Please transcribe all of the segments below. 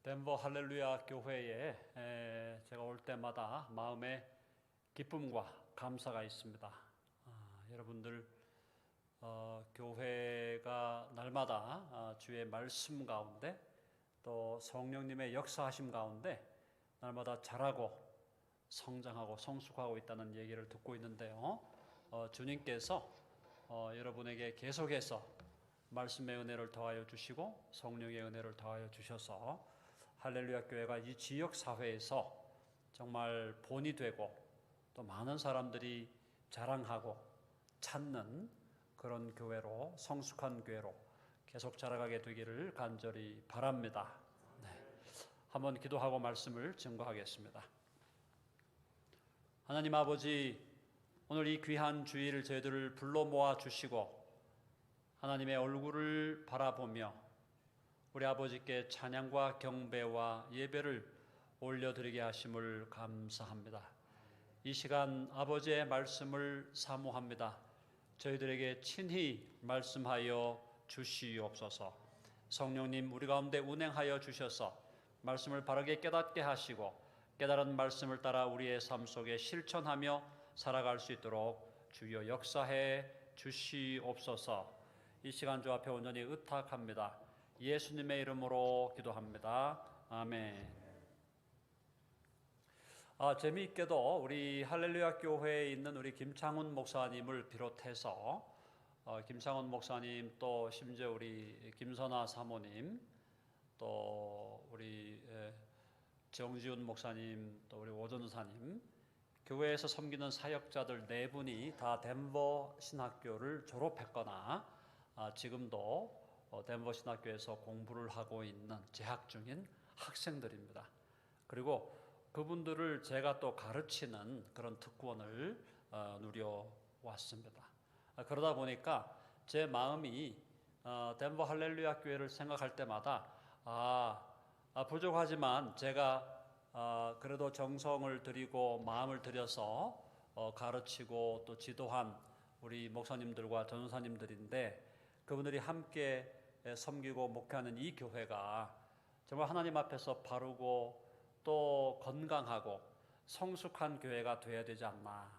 덴버 할렐루야 교회에 제가 올 때마다 마음에 기쁨과 감사가 있습니다. 여러분들 교회가 날마다 주의 말씀 가운데 또 성령님의 역사하심 가운데 날마다 자라고 성장하고 성숙하고 있다는 얘기를 듣고 있는데요. 주님께서 여러분에게 계속해서 말씀의 은혜를 더하여 주시고 성령의 은혜를 더하여 주셔서 할렐루야 교회가 이 지역 사회에서 정말 본이 되고 또 많은 사람들이 자랑하고 찾는 그런 교회로, 성숙한 교회로 계속 자라가게 되기를 간절히 바랍니다. 네. 한번 기도하고 말씀을 증거하겠습니다. 하나님 아버지, 오늘 이 귀한 주일을 저희들을 불러 모아 주시고 하나님의 얼굴을 바라보며 우리 아버지께 찬양과 경배와 예배를 올려드리게 하심을 감사합니다. 이 시간 아버지의 말씀을 사모합니다. 저희들에게 친히 말씀하여 주시옵소서. 성령님 우리 가운데 운행하여 주셔서 말씀을 바르게 깨닫게 하시고 깨달은 말씀을 따라 우리의 삶 속에 실천하며 살아갈 수 있도록 주여 역사해 주시옵소서. 이 시간 주 앞에 온전히 의탁합니다. 예수님의 이름으로 기도합니다. 아멘. 재미있게도 우리 할렐루야 교회에 있는 우리 김창훈 목사님을 비롯해서 김창훈 목사님 또 심지어 우리 김선아 사모님 또 우리 정지훈 목사님 또 우리 오전사님 교회에서 섬기는 사역자들 네 분이 다 덴버 신학교를 졸업했거나 지금도 덴버 신학교에서 공부를 하고 있는 재학 중인 학생들입니다. 그리고 그분들을 제가 또 가르치는 그런 특권을 누려왔습니다. 그러다 보니까 제 마음이 덴버 할렐루야 교회를 생각할 때마다 부족하지만 제가 그래도 정성을 들이고 마음을 들여서 가르치고 또 지도한 우리 목사님들과 전도사님들인데 그분들이 함께 섬기고 목회하는 이 교회가 정말 하나님 앞에서 바르고 또 건강하고 성숙한 교회가 되어야 되지 않나.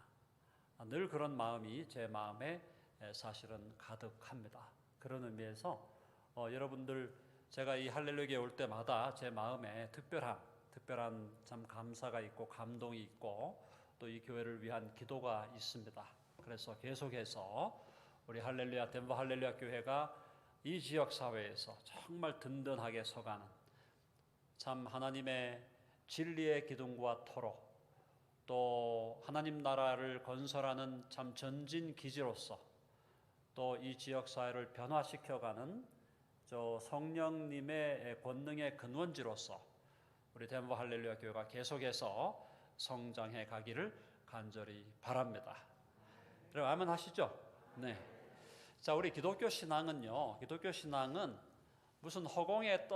늘 그런 마음이 제 마음에 사실은 가득합니다. 그런 의미에서 여러분들 제가 이 할렐루야에 올 때마다 제 마음에 특별한 참 감사가 있고 감동이 있고 또 이 교회를 위한 기도가 있습니다. 그래서 계속해서 우리 할렐루야 덴버 할렐루야 교회가 이 지역 사회에서 정말 든든하게 서가는 참 하나님의 진리의 기둥과 터로 또 하나님 나라를 건설하는 참 전진 기지로서 또 이 지역 사회를 변화시켜가는 저 성령님의 권능의 근원지로서 우리 덴버 할렐루야 교회가 계속해서 성장해 가기를 간절히 바랍니다. 여러분 아멘 하시죠? 네. 자, 우리 기독교 신앙은요. 기독교 신앙은 무슨 허공에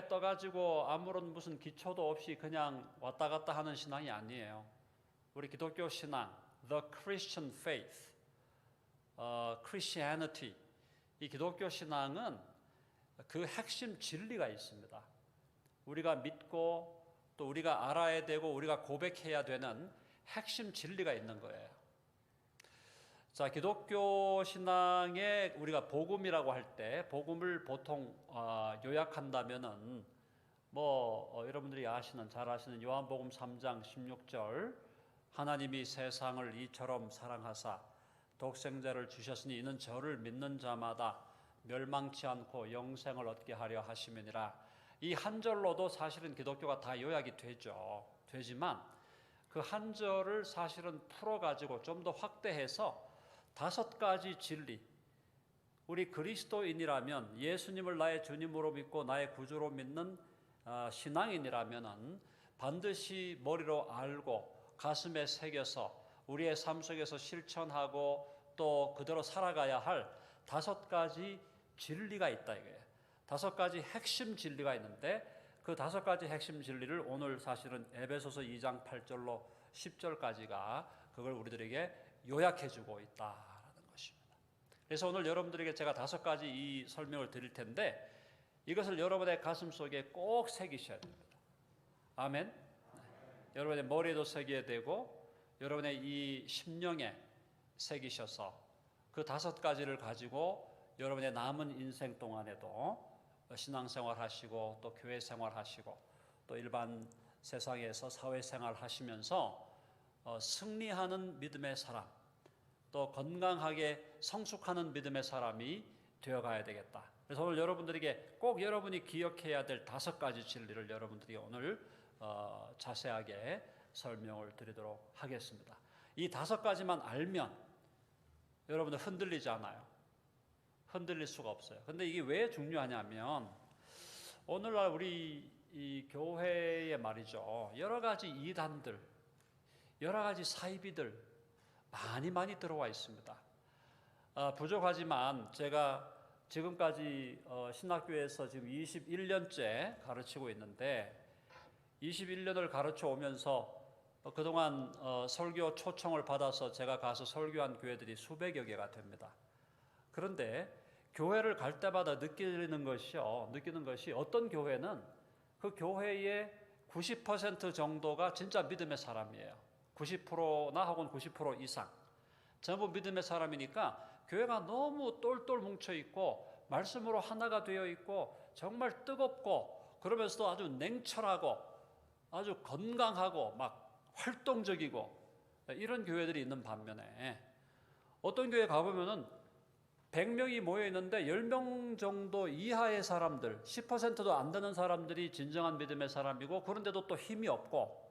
떠가지고 아무런 무슨 기초도 없이 그냥 왔다 갔다 하는 신앙이 아니에요. 우리 기독교 신앙, the Christian faith, Christianity, 이 기독교 신앙은 그 핵심 진리가 있습니다. 우리가 믿고 또 우리가 알아야 되고 우리가 고백해야 되는 핵심 진리가 있는 거예요. 자, 기독교 신앙에 우리가 복음이라고 할 때 복음을 보통 요약한다면은 여러분들이 잘 아시는 요한복음 3장 16절 하나님이 세상을 이처럼 사랑하사 독생자를 주셨으니 이는 저를 믿는 자마다 멸망치 않고 영생을 얻게 하려 하심이니라. 이 한 절로도 사실은 기독교가 다 요약이 되지만 그 한 절을 사실은 풀어가지고 좀 더 확대해서 5가지 진리, 우리 그리스도인이라면 예수님을 나의 주님으로 믿고 나의 구주로 믿는 신앙인이라면 반드시 머리로 알고 가슴에 새겨서 우리의 삶 속에서 실천하고 또 그대로 살아가야 할 5가지 진리가 있다 이거예요. 5가지 핵심 진리가 있는데 그 5가지 핵심 진리를 오늘 사실은 에베소서 2장 8절로 10절까지가 그걸 우리들에게 요약해주고 있다라는 것입니다. 그래서 오늘 여러분들에게 제가 5가지 이 설명을 드릴 텐데 이것을 여러분의 가슴 속에 꼭 새기셔야 됩니다. 아멘. 네. 여러분의 머리에도 새겨야 되고 여러분의 이 심령에 새기셔서 그 5가지를 가지고 여러분의 남은 인생 동안에도 신앙생활 하시고 또 교회 생활 하시고 또 일반 세상에서 사회생활 하시면서 승리하는 믿음의 사람, 또 건강하게 성숙하는 믿음의 사람이 되어가야 되겠다. 그래서 오늘 여러분들에게 꼭 여러분이 기억해야 될 5가지 진리를 여러분들이 오늘 자세하게 설명을 드리도록 하겠습니다. 이 5가지만 알면 여러분들 흔들리지 않아요. 흔들릴 수가 없어요. 근데 이게 왜 중요하냐면 오늘날 우리 이 교회에 말이죠. 여러 가지 이단들, 여러 가지 사이비들 많이 들어와 있습니다. 부족하지만 제가 지금까지 신학교에서 지금 21년째 가르치고 있는데 21년을 가르쳐 오면서 그동안 설교 초청을 받아서 제가 가서 설교한 교회들이 수백여 개가 됩니다. 그런데 교회를 갈 때마다 느끼는 것이 어떤 교회는 그 교회의 90% 정도가 진짜 믿음의 사람이에요. 90%나 혹은 90% 이상 전부 믿음의 사람이니까 교회가 너무 똘똘 뭉쳐 있고 말씀으로 하나가 되어 있고 정말 뜨겁고 그러면서도 아주 냉철하고 아주 건강하고 막 활동적이고 이런 교회들이 있는 반면에 어떤 교회 가보면은 100명이 모여 있는데 10명 정도 이하의 사람들, 10%도 안 되는 사람들이 진정한 믿음의 사람이고 그런데도 또 힘이 없고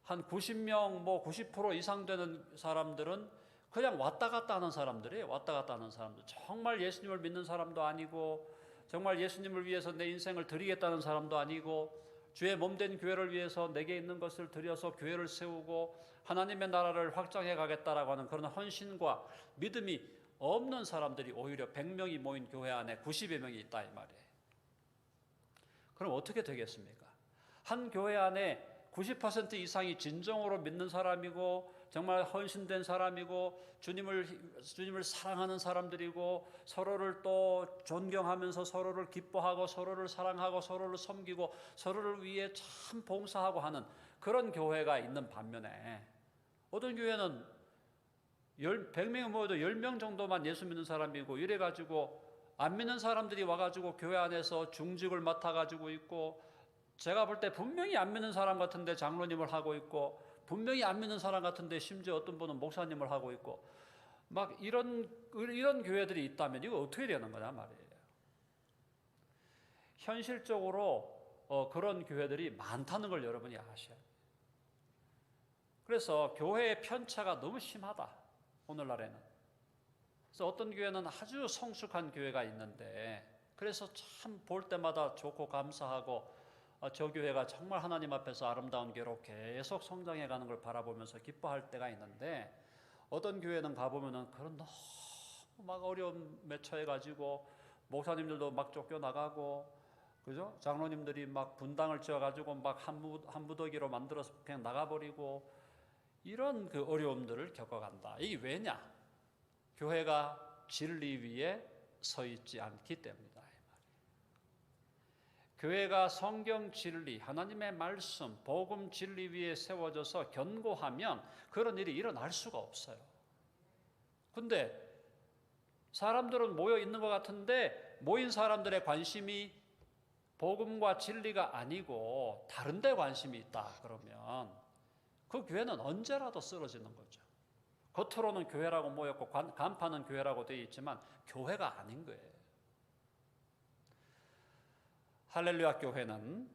한 90명, 90% 이상 되는 사람들은 그냥 왔다 갔다 하는 사람들이에요. 왔다 갔다 하는 사람들. 정말 예수님을 믿는 사람도 아니고 정말 예수님을 위해서 내 인생을 드리겠다는 사람도 아니고 주의 몸된 교회를 위해서 내게 있는 것을 드려서 교회를 세우고 하나님의 나라를 확장해 가겠다라고 하는 그런 헌신과 믿음이 없는 사람들이 오히려 100명이 모인 교회 안에 90여 명이 있다 이 말이에요. 그럼 어떻게 되겠습니까? 한 교회 안에 90% 이상이 진정으로 믿는 사람이고 정말 헌신된 사람이고 주님을 사랑하는 사람들이고 서로를 또 존경하면서 서로를 기뻐하고 서로를 사랑하고 서로를 섬기고 서로를 위해 참 봉사하고 하는 그런 교회가 있는 반면에 어떤 교회는 100명이 모여도 10명 정도만 예수 믿는 사람이고 이래가지고 안 믿는 사람들이 와가지고 교회 안에서 중직을 맡아가지고 있고 제가 볼 때 분명히 안 믿는 사람 같은데 장로님을 하고 있고 분명히 안 믿는 사람 같은데 심지어 어떤 분은 목사님을 하고 있고 막 이런 교회들이 있다면 이거 어떻게 되는 거냐 말이에요. 현실적으로 그런 교회들이 많다는 걸 여러분이 아셔야 돼요. 그래서 교회의 편차가 너무 심하다 오늘날에는. 그래서 어떤 교회는 아주 성숙한 교회가 있는데 그래서 참 볼 때마다 좋고 감사하고 저 교회가 정말 하나님 앞에서 아름다운 교회로 계속 성장해 가는 걸 바라보면서 기뻐할 때가 있는데 어떤 교회는 가보면은 그런 너무 막 어려움에 처해가지고 목사님들도 막 쫓겨나가고 그죠? 장로님들이 막 분당을 지어가지고 막 한 무더기로 만들어서 그냥 나가버리고 이런 그 어려움들을 겪어간다. 이게 왜냐? 교회가 진리 위에 서 있지 않기 때문이다. 교회가 성경 진리, 하나님의 말씀, 복음 진리 위에 세워져서 견고하면 그런 일이 일어날 수가 없어요. 근데 사람들은 모여 있는 것 같은데 모인 사람들의 관심이 복음과 진리가 아니고 다른 데 관심이 있다 그러면 그 교회는 언제라도 쓰러지는 거죠. 겉으로는 교회라고 모였고 간판은 교회라고 되어 있지만 교회가 아닌 거예요. 할렐루야 교회는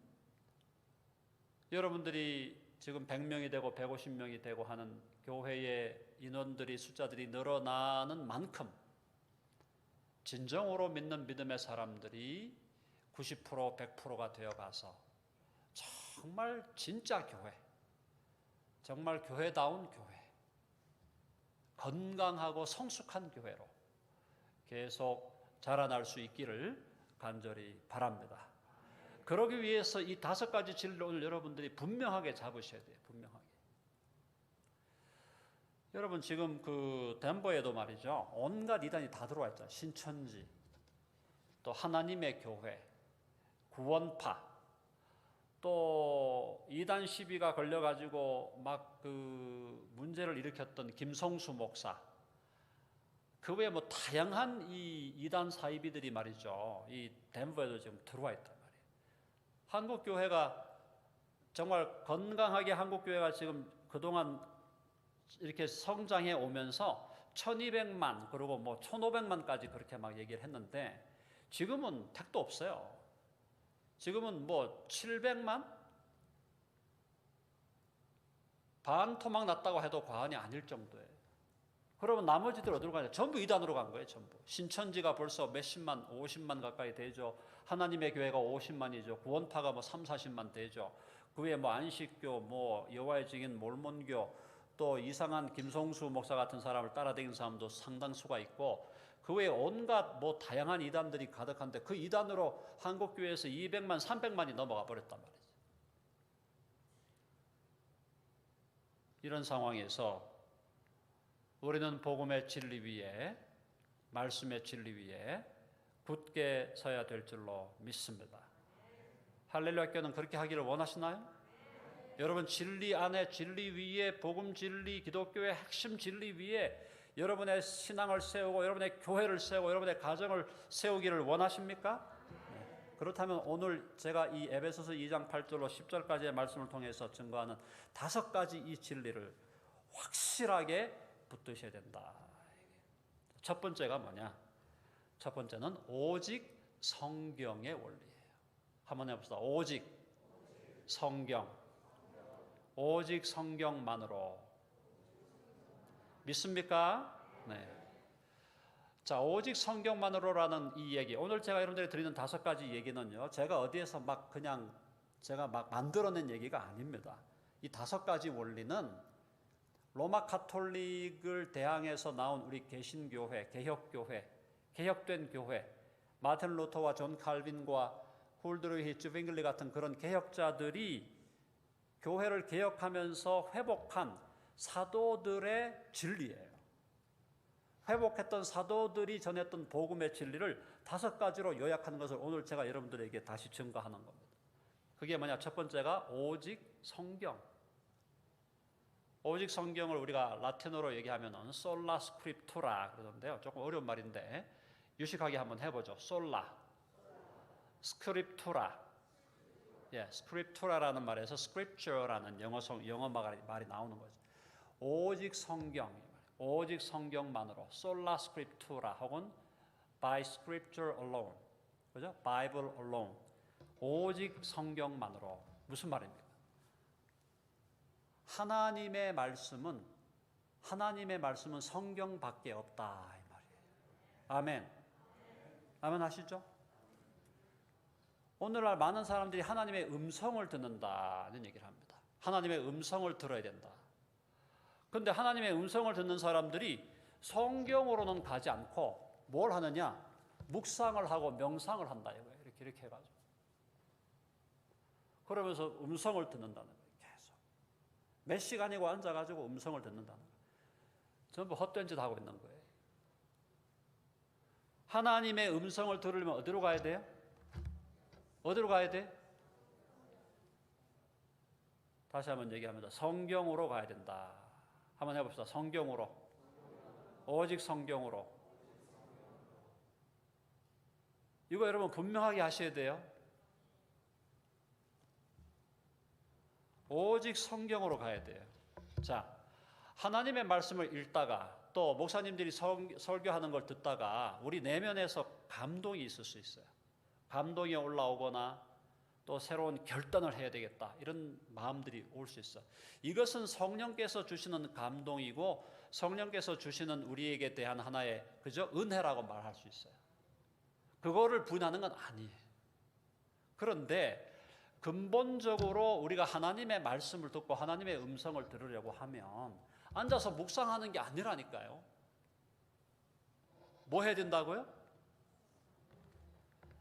여러분들이 지금 100명이 되고 150명이 되고 하는 교회의 인원들이 숫자들이 늘어나는 만큼 진정으로 믿는 믿음의 사람들이 90% 100%가 되어가서 정말 진짜 교회, 정말 교회다운 교회, 건강하고 성숙한 교회로 계속 자라날 수 있기를 간절히 바랍니다. 그러기 위해서 이 5가지 진리를 오늘 여러분들이 분명하게 잡으셔야 돼요. 분명하게. 여러분 지금 그 덴버에도 말이죠. 온갖 이단이 다 들어와 있잖아요. 신천지, 또 하나님의 교회, 구원파, 또 이단 시비가 걸려가지고 막 그 문제를 일으켰던 김성수 목사, 그 외에 뭐 다양한 이 이단 사이비들이 말이죠, 이 덴버에도 지금 들어와 있단 말이에요. 한국 교회가 정말 건강하게 한국 교회가 지금 그동안 이렇게 성장해 오면서 1200만 그리고 뭐 1500만까지 그렇게 막 얘기를 했는데 지금은 택도 없어요. 지금은 뭐 700만? 반토막 났다고 해도 과언이 아닐 정도예요. 그러면 나머지들 어디로 가냐? 전부 이단으로 간 거예요. 전부. 신천지가 벌써 몇십만, 50만 가까이 되죠. 하나님의 교회가 50만이죠. 구원파가 뭐 3, 40만 되죠. 그 외에 뭐 안식교, 뭐 여호와의 증인, 몰몬교, 또 이상한 김성수 목사 같은 사람을 따라다니는 사람도 상당수가 있고, 그 외에 온갖 뭐 다양한 이단들이 가득한데 그 이단으로 한국 교회에서 200만, 300만이 넘어가 버렸단 말이죠. 이런 상황에서 우리는 복음의 진리 위에, 말씀의 진리 위에 굳게 서야 될 줄로 믿습니다. 할렐루야 교회는 그렇게 하기를 원하시나요? 여러분, 진리 안에, 진리 위에, 복음 진리, 기독교의 핵심 진리 위에 여러분의 신앙을 세우고 여러분의 교회를 세우고 여러분의 가정을 세우기를 원하십니까? 그렇다면 오늘 제가 이 에베소서 2장 8절로 10절까지의 말씀을 통해서 증거하는 5가지 이 진리를 확실하게 붙드셔야 된다. 첫 번째가 뭐냐? 첫 번째는 오직 성경의 원리예요. 한번 해봅시다. 오직 성경. 오직 성경만으로. 믿습니까? 네. 자, 오직 성경만으로라는 이 얘기. 오늘 제가 여러분들이 드리는 5가지 얘기는요, 제가 어디에서 막 그냥 제가 막 만들어낸 얘기가 아닙니다. 이 5가지 원리는 로마 카톨릭을 대항해서 나온 우리 개신교회, 개혁교회, 개혁된 교회, 마틴 루터와 존 칼빈과 훌드리히 쯔빙글리 같은 그런 개혁자들이 교회를 개혁하면서 회복한 사도들의 진리예요. 회복했던 사도들이 전했던 복음의 진리를 5가지로 요약하는 것을 오늘 제가 여러분들에게 다시 증거하는 겁니다. 그게 뭐냐? 첫 번째가 오직 성경. 오직 성경을 우리가 라틴어로 얘기하면 솔라 스크립투라 그러던데요. 조금 어려운 말인데 유식하게 한번 해보죠. 솔라 스크립투라. 예, 스크립투라라는 말에서 스크립처라는 영어 말이 나오는 거죠. 오직 성경, 오직 성경만으로 솔라 스크립투라 혹은 by scripture alone, 그죠? Bible alone. 오직 성경만으로. 무슨 말입니까? 하나님의 말씀은 성경밖에 없다 이 말이에요. 아멘. 아멘 하시죠? 오늘날 많은 사람들이 하나님의 음성을 듣는다는 얘기를 합니다. 하나님의 음성을 들어야 된다. 그런데 하나님의 음성을 듣는 사람들이 성경으로는 가지 않고 뭘 하느냐? 묵상을 하고 명상을 한다 이거예요. 이렇게 해가지고. 그러면서 음성을 듣는다는 거예요. 계속. 몇 시간이고 앉아가지고 음성을 듣는다는 거예요. 전부 헛된 짓 하고 있는 거예요. 하나님의 음성을 들으려면 어디로 가야 돼요? 어디로 가야 돼? 다시 한번 얘기합니다. 성경으로 가야 된다. 한번 해봅시다. 성경으로. 오직 성경으로. 이거 여러분 분명하게 하셔야 돼요. 오직 성경으로 가야 돼요. 자, 하나님의 말씀을 읽다가 또 목사님들이 설교하는 걸 듣다가 우리 내면에서 감동이 있을 수 있어요. 감동이 올라오거나 또 새로운 결단을 해야 되겠다 이런 마음들이 올 수 있어요. 이것은 성령께서 주시는 감동이고 성령께서 주시는 우리에게 대한 하나의 그저 은혜라고 말할 수 있어요. 그거를 부인하는 건 아니에요. 그런데 근본적으로 우리가 하나님의 말씀을 듣고 하나님의 음성을 들으려고 하면 앉아서 묵상하는 게 아니라니까요. 뭐 해야 된다고요?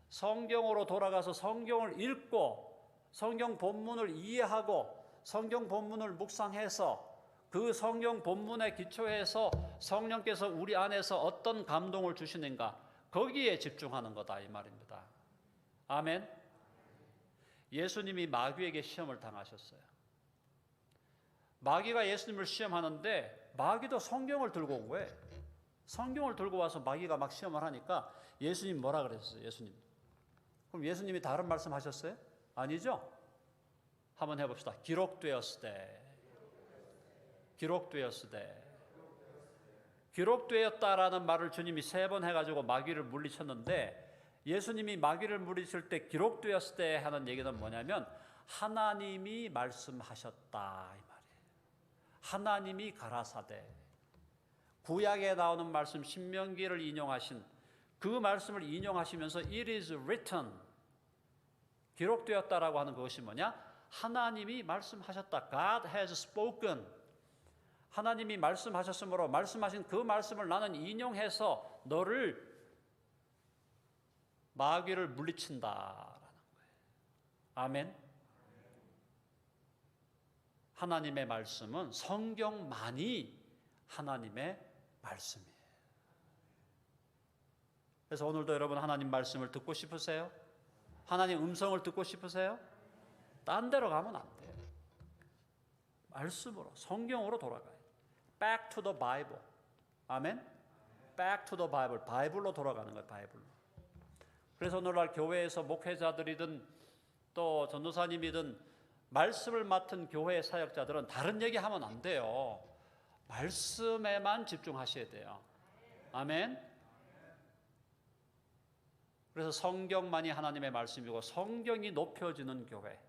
성경으로 돌아가서 성경을 읽고 성경 본문을 이해하고 성경 본문을 묵상해서 그 성경 본문에 기초해서 성령께서 우리 안에서 어떤 감동을 주시는가 거기에 집중하는 거다 이 말입니다. 아멘. 예수님이 마귀에게 시험을 당하셨어요. 마귀가 예수님을 시험하는데 마귀도 성경을 들고 온 거예요. 성경을 들고 와서 마귀가 막 시험을 하니까 예수님 뭐라 그랬어요? 예수님. 그럼 예수님이 다른 말씀 하셨어요? 아니죠? 한번 해봅시다. 기록되었으되. 기록되었으되. 기록되었다라는 말을 주님이 3번 해가지고 마귀를 물리쳤는데 예수님이 마귀를 물리칠 때 기록되었을 때 하는 얘기는 뭐냐면 하나님이 말씀하셨다 이 말이에요. 하나님이 가라사대. 구약에 나오는 말씀 신명기를 인용하신 그 말씀을 인용하시면서 It is written 기록되었다라고 하는 것이 뭐냐? 하나님이 말씀하셨다. God has spoken. 하나님이 말씀하셨으므로 말씀하신 그 말씀을 나는 인용해서 너를 마귀를 물리친다라는 거예요. 아멘. 하나님의 말씀은 성경만이 하나님의 말씀이에요. 그래서 오늘도 여러분 하나님 말씀을 듣고 싶으세요? 하나님 음성을 듣고 싶으세요? 딴 데로 가면 안 돼요. 말씀으로 성경으로 돌아가요. Back to the Bible. 아멘. Back to the Bible. 바이블로 돌아가는 거예요. 바이블로. 그래서 오늘날 교회에서 목회자들이든 또 전도사님이든 말씀을 맡은 교회 사역자들은 다른 얘기하면 안 돼요. 말씀에만 집중하셔야 돼요. 아멘. 그래서 성경만이 하나님의 말씀이고 성경이 높여지는 교회.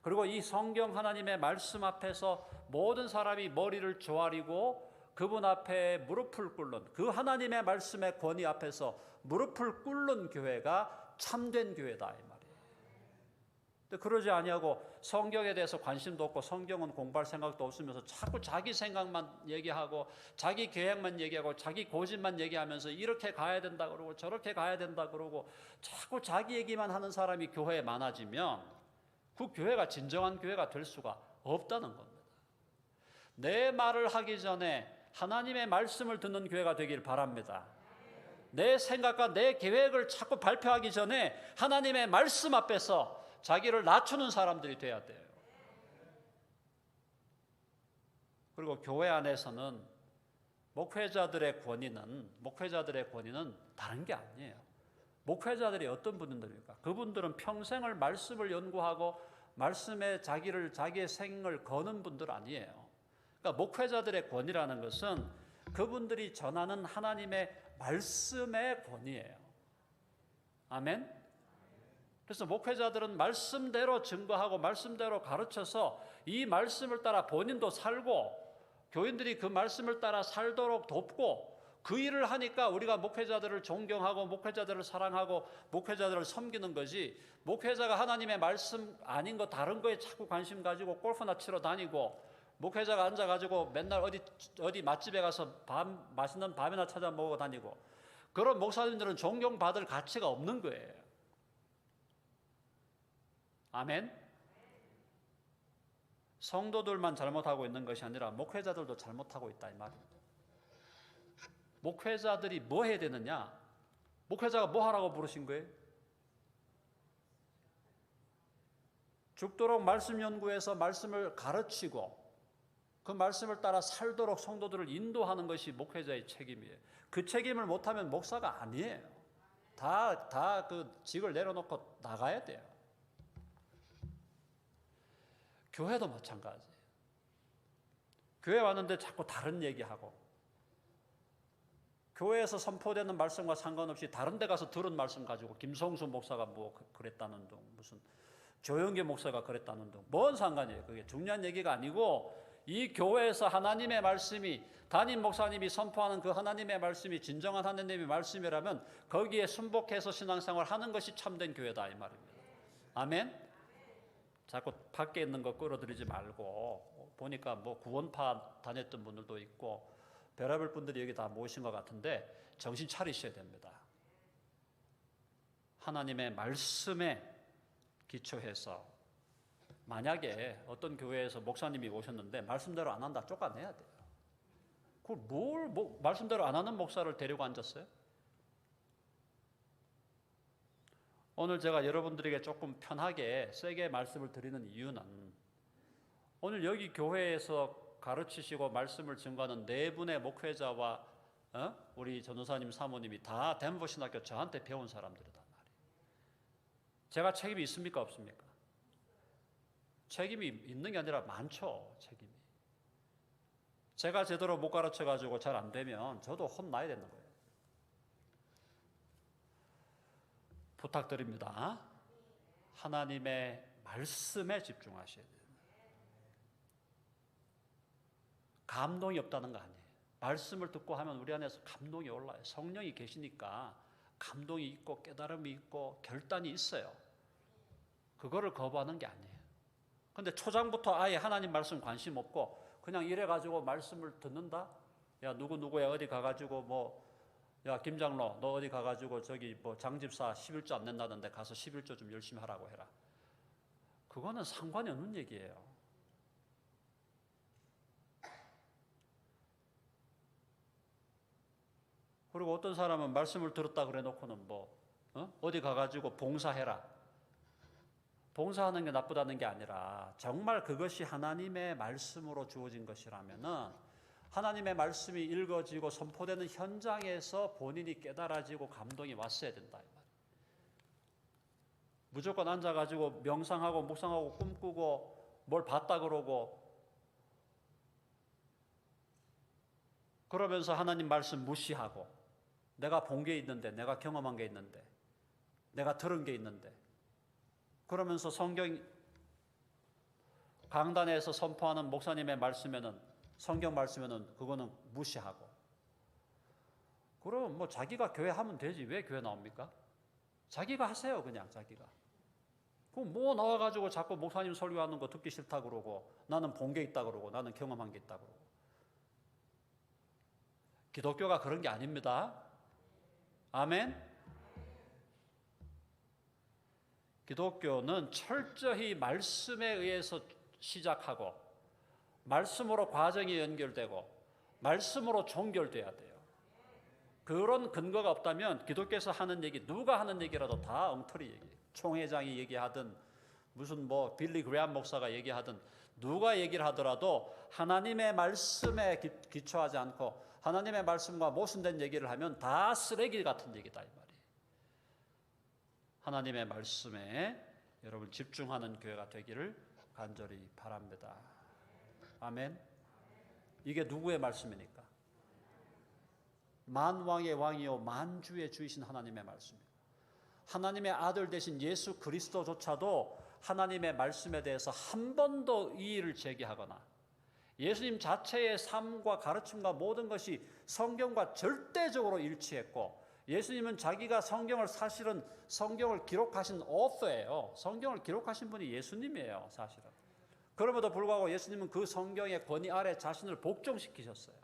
그리고 이 성경 하나님의 말씀 앞에서 모든 사람이 머리를 조아리고 그분 앞에 무릎을 꿇는 그 하나님의 말씀의 권위 앞에서 무릎을 꿇는 교회가 참된 교회다 이 말이에요. 근데 그러지 아니하고 성경에 대해서 관심도 없고 성경은 공부할 생각도 없으면서 자꾸 자기 생각만 얘기하고 자기 계획만 얘기하고 자기 고집만 얘기하면서 이렇게 가야 된다 그러고 저렇게 가야 된다 그러고 자꾸 자기 얘기만 하는 사람이 교회에 많아지면 그 교회가 진정한 교회가 될 수가 없다는 겁니다. 내 말을 하기 전에 하나님의 말씀을 듣는 교회가 되길 바랍니다. 내 생각과 내 계획을 자꾸 발표하기 전에 하나님의 말씀 앞에서 자기를 낮추는 사람들이 돼야 돼요. 그리고 교회 안에서는 목회자들의 권위는 다른 게 아니에요. 목회자들이 어떤 분들입니까? 그분들은 평생을 말씀을 연구하고 말씀에 자기의 생을 거는 분들 아니에요. 그러니까 목회자들의 권위라는 것은 그분들이 전하는 하나님의 말씀의 권위예요. 아멘. 그래서 목회자들은 말씀대로 증거하고 말씀대로 가르쳐서 이 말씀을 따라 본인도 살고 교인들이 그 말씀을 따라 살도록 돕고 그 일을 하니까 우리가 목회자들을 존경하고 목회자들을 사랑하고 목회자들을 섬기는 거지 목회자가 하나님의 말씀 아닌 거 다른 거에 자꾸 관심 가지고 골프나 치러 다니고 목회자가 앉아가지고 맨날 어디 맛집에 가서 맛있는 밥이나 찾아 먹어 다니고 그런 목사님들은 존경받을 가치가 없는 거예요. 아멘. 성도들만 잘못하고 있는 것이 아니라 목회자들도 잘못하고 있다 이 말입니다. 목회자들이 뭐 해야 되느냐? 목회자가 뭐 하라고 부르신 거예요? 죽도록 말씀 연구해서 말씀을 가르치고 그 말씀을 따라 살도록 성도들을 인도하는 것이 목회자의 책임이에요. 그 책임을 못하면 목사가 아니에요. 다 그 직을 내려놓고 나가야 돼요. 교회도 마찬가지예요. 교회 왔는데 자꾸 다른 얘기하고 교회에서 선포되는 말씀과 상관없이 다른 데 가서 들은 말씀 가지고 김성수 목사가 뭐 그랬다는 둥 무슨 조영기 목사가 그랬다는 둥 뭔 상관이에요. 그게 중요한 얘기가 아니고 이 교회에서 하나님의 말씀이 담임 목사님이 선포하는 그 하나님의 말씀이 진정한 하나님의 말씀이라면 거기에 순복해서 신앙생활 하는 것이 참된 교회다 이 말입니다. 아멘. 자꾸 밖에 있는 거 끌어들이지 말고 보니까 뭐 구원파 다녔던 분들도 있고 별의별 분들이 여기 다 모이신 것 같은데 정신 차리셔야 됩니다. 하나님의 말씀에 기초해서 만약에 어떤 교회에서 목사님이 오셨는데 말씀대로 안 한다 쫓아내야 돼요. 그걸 말씀대로 안 하는 목사를 데리고 앉았어요? 오늘 제가 여러분들에게 조금 편하게 세게 말씀을 드리는 이유는 오늘 여기 교회에서 가르치시고 말씀을 증거하는 네 분의 목회자와 우리 전도사님 사모님이 다 덴버 신학교 저한테 배운 사람들이단 말이에요. 제가 책임이 있습니까 없습니까? 책임이 있는 게 아니라 많죠. 책임이. 제가 제대로 못 가르쳐가지고 잘 안 되면 저도 혼나야 되는 거예요. 부탁드립니다. 하나님의 말씀에 집중하셔야 돼요. 감동이 없다는 거 아니에요. 말씀을 듣고 하면 우리 안에서 감동이 올라요. 성령이 계시니까 감동이 있고 깨달음이 있고 결단이 있어요. 그거를 거부하는 게 아니에요. 근데 초장부터 아예 하나님 말씀 관심 없고 그냥 이래가지고 말씀을 듣는다? 야, 누구야 어디 가가지고 야, 김장로 너 어디 가가지고 저기 장집사 11조 안 낸다던데 가서 11조 좀 열심히 하라고 해라. 그거는 상관이 없는 얘기예요. 그리고 어떤 사람은 말씀을 들었다 그래 놓고는 어디 가가지고 봉사해라. 봉사하는 게 나쁘다는 게 아니라 정말 그것이 하나님의 말씀으로 주어진 것이라면은 하나님의 말씀이 읽어지고 선포되는 현장에서 본인이 깨달아지고 감동이 왔어야 된다. 무조건 앉아가지고 명상하고 묵상하고 꿈꾸고 뭘 봤다 그러고 그러면서 하나님 말씀 무시하고 내가 본 게 있는데 내가 경험한 게 있는데 내가 들은 게 있는데 그러면서 성경 강단에서 선포하는 목사님의 말씀에는 성경 말씀에는 그거는 무시하고 그럼 자기가 교회 하면 되지 왜 교회 나옵니까? 자기가 하세요. 그냥 자기가. 그럼 나와가지고 자꾸 목사님 설교하는 거 듣기 싫다 그러고 나는 본 게 있다 그러고 나는 경험한 게 있다 그러고 기독교가 그런 게 아닙니다. 아멘. 기독교는 철저히 말씀에 의해서 시작하고 말씀으로 과정이 연결되고 말씀으로 종결돼야 돼요. 그런 근거가 없다면 기독교에서 하는 얘기 누가 하는 얘기라도 다 엉터리 얘기예요. 총회장이 얘기하든 무슨 빌리 그레암 목사가 얘기하든 누가 얘기를 하더라도 하나님의 말씀에 기초하지 않고 하나님의 말씀과 모순된 얘기를 하면 다 쓰레기 같은 얘기다 이 말이에요. 하나님의 말씀에 여러분 집중하는 교회가 되기를 간절히 바랍니다. 아멘. 이게 누구의 말씀입니까? 만왕의 왕이요 만주의 주이신 하나님의 말씀입니다. 하나님의 아들 되신 예수 그리스도조차도 하나님의 말씀에 대해서 한 번도 이의를 제기하거나 예수님 자체의 삶과 가르침과 모든 것이 성경과 절대적으로 일치했고 예수님은 자기가 사실은 성경을 기록하신 author예요. 성경을 기록하신 분이 예수님이에요. 사실은. 그럼에도 불구하고 예수님은 그 성경의 권위 아래 자신을 복종시키셨어요.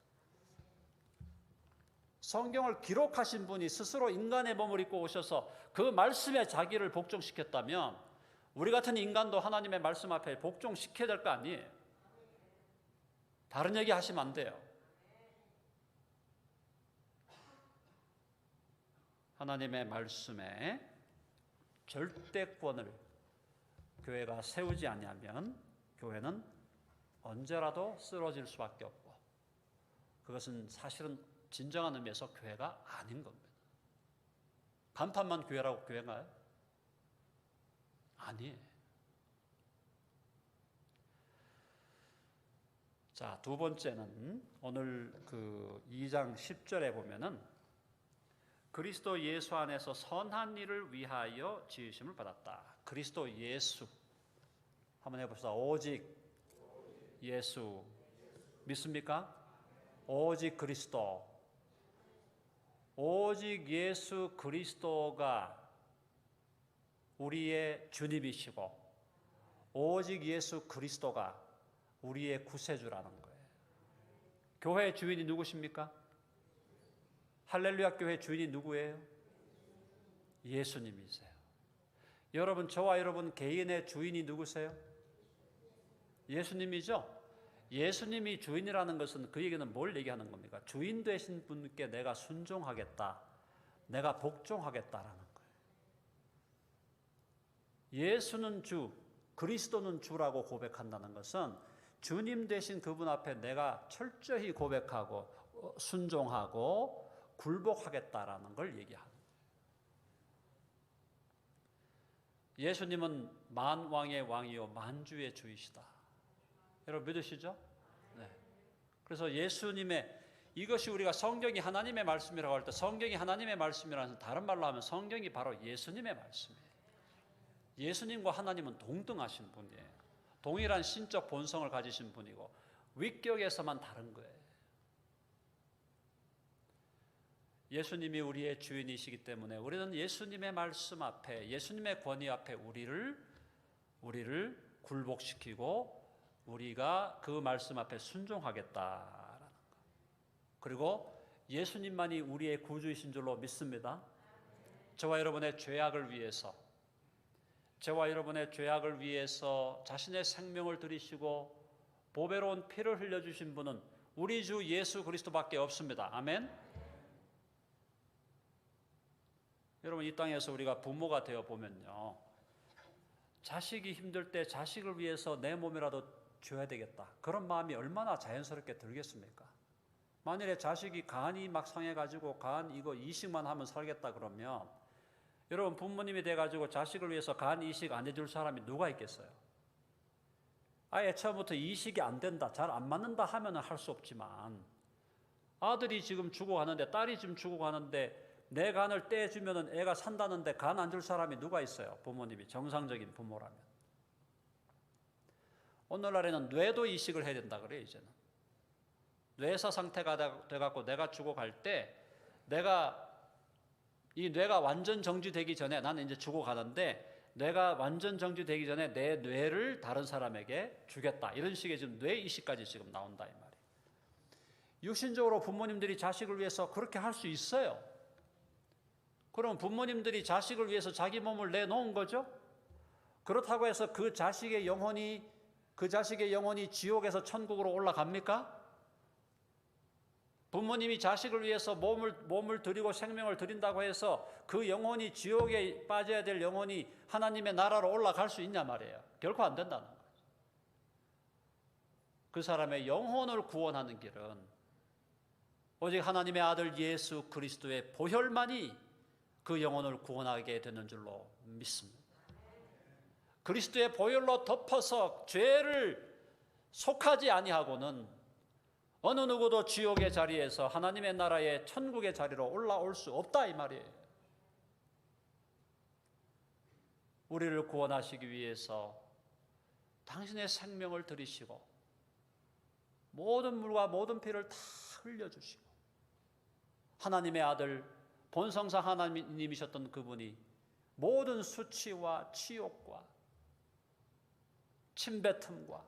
성경을 기록하신 분이 스스로 인간의 몸을 입고 오셔서 그 말씀에 자기를 복종시켰다면 우리 같은 인간도 하나님의 말씀 앞에 복종시켜야 될 거 아니에요. 다른 얘기 하시면 안 돼요. 하나님의 말씀에 절대권을 교회가 세우지 않으면 교회는 언제라도 쓰러질 수밖에 없고 그것은 사실은 진정한 의미에서 교회가 아닌 겁니다. 간판만 교회라고 교회인가요? 아니에요. 자, 두 번째는 오늘 2장 10절에 보면은 그리스도 예수 안에서 선한 일을 위하여 지으심을 받았다. 그리스도 예수. 한번 해봅시다. 오직 예수. 믿습니까? 오직 그리스도. 오직 예수 그리스도가 우리의 주님이시고 오직 예수 그리스도가 우리의 구세주라는 거예요. 교회의 주인이 누구십니까? 할렐루야 교회 주인이 누구예요? 예수님이세요. 여러분 저와 여러분 개인의 주인이 누구세요? 예수님이죠? 예수님이 주인이라는 것은 그 얘기는 뭘 얘기하는 겁니까? 주인 되신 분께 내가 순종하겠다. 내가 복종하겠다라는 거예요. 예수는 주, 그리스도는 주라고 고백한다는 것은 주님 대신 그분 앞에 내가 철저히 고백하고 순종하고 굴복하겠다라는 걸 얘기하는 거예요. 예수님은 만왕의 왕이요 만주의 주이시다. 여러분 믿으시죠? 네. 그래서 예수님의 이것이 우리가 성경이 하나님의 말씀이라고 할 때 성경이 하나님의 말씀이라는 다른 말로 하면 성경이 바로 예수님의 말씀이에요. 예수님과 하나님은 동등하신 분이에요. 동일한 신적 본성을 가지신 분이고 위격에서만 다른 거예요. 예수님이 우리의 주인이시기 때문에 우리는 예수님의 말씀 앞에 예수님의 권위 앞에 우리를 굴복시키고 우리가 그 말씀 앞에 순종하겠다라는 것. 그리고 예수님만이 우리의 구주이신 줄로 믿습니다. 저와 여러분의 죄악을 위해서 자신의 생명을 들이시고 보배로운 피를 흘려주신 분은 우리 주 예수 그리스도밖에 없습니다. 아멘. 여러분 이 땅에서 우리가 부모가 되어 보면요, 자식이 힘들 때 자식을 위해서 내 몸이라도 줘야 되겠다 그런 마음이 얼마나 자연스럽게 들겠습니까? 만일에 자식이 간이 막 상해가지고 간 이거 이식만 하면 살겠다 그러면 여러분 부모님이 돼가지고 자식을 위해서 간 이식 안 해줄 사람이 누가 있겠어요? 아예 처음부터 이식이 안 된다, 잘 안 맞는다 하면 할 수 없지만 아들이 지금 죽어가는데 딸이 지금 죽어가는데 내 간을 떼주면 애가 산다는데 간 안 줄 사람이 누가 있어요? 부모님이 정상적인 부모라면. 오늘날에는 뇌도 이식을 해야 된다 그래요. 이제는 뇌사 상태가 돼갖고 내가 죽어갈 때 이 뇌가 완전 정지되기 전에 나는 이제 죽어가는데 뇌가 완전 정지되기 전에 내 뇌를 다른 사람에게 주겠다 이런 식의 지금 뇌 이식까지 지금 나온다 이 말이에요. 육신적으로 부모님들이 자식을 위해서 그렇게 할 수 있어요. 그럼 부모님들이 자식을 위해서 자기 몸을 내놓은 거죠. 그렇다고 해서 그 자식의 영혼이 지옥에서 천국으로 올라갑니까? 부모님이 자식을 위해서 몸을 드리고 생명을 드린다고 해서 그 영혼이 지옥에 빠져야 될 영혼이 하나님의 나라로 올라갈 수 있냐 말이에요. 결코 안 된다는 거죠. 그 사람의 영혼을 구원하는 길은 오직 하나님의 아들 예수 그리스도의 보혈만이 그 영혼을 구원하게 되는 줄로 믿습니다. 그리스도의 보혈로 덮어서 죄를 속하지 아니하고는 어느 누구도 지옥의 자리에서 하나님의 나라의 천국의 자리로 올라올 수 없다 이 말이에요. 우리를 구원하시기 위해서 당신의 생명을 들이시고 모든 물과 모든 피를 다 흘려주시고 하나님의 아들 본성상 하나님이셨던 그분이 모든 수치와 치욕과 침뱉음과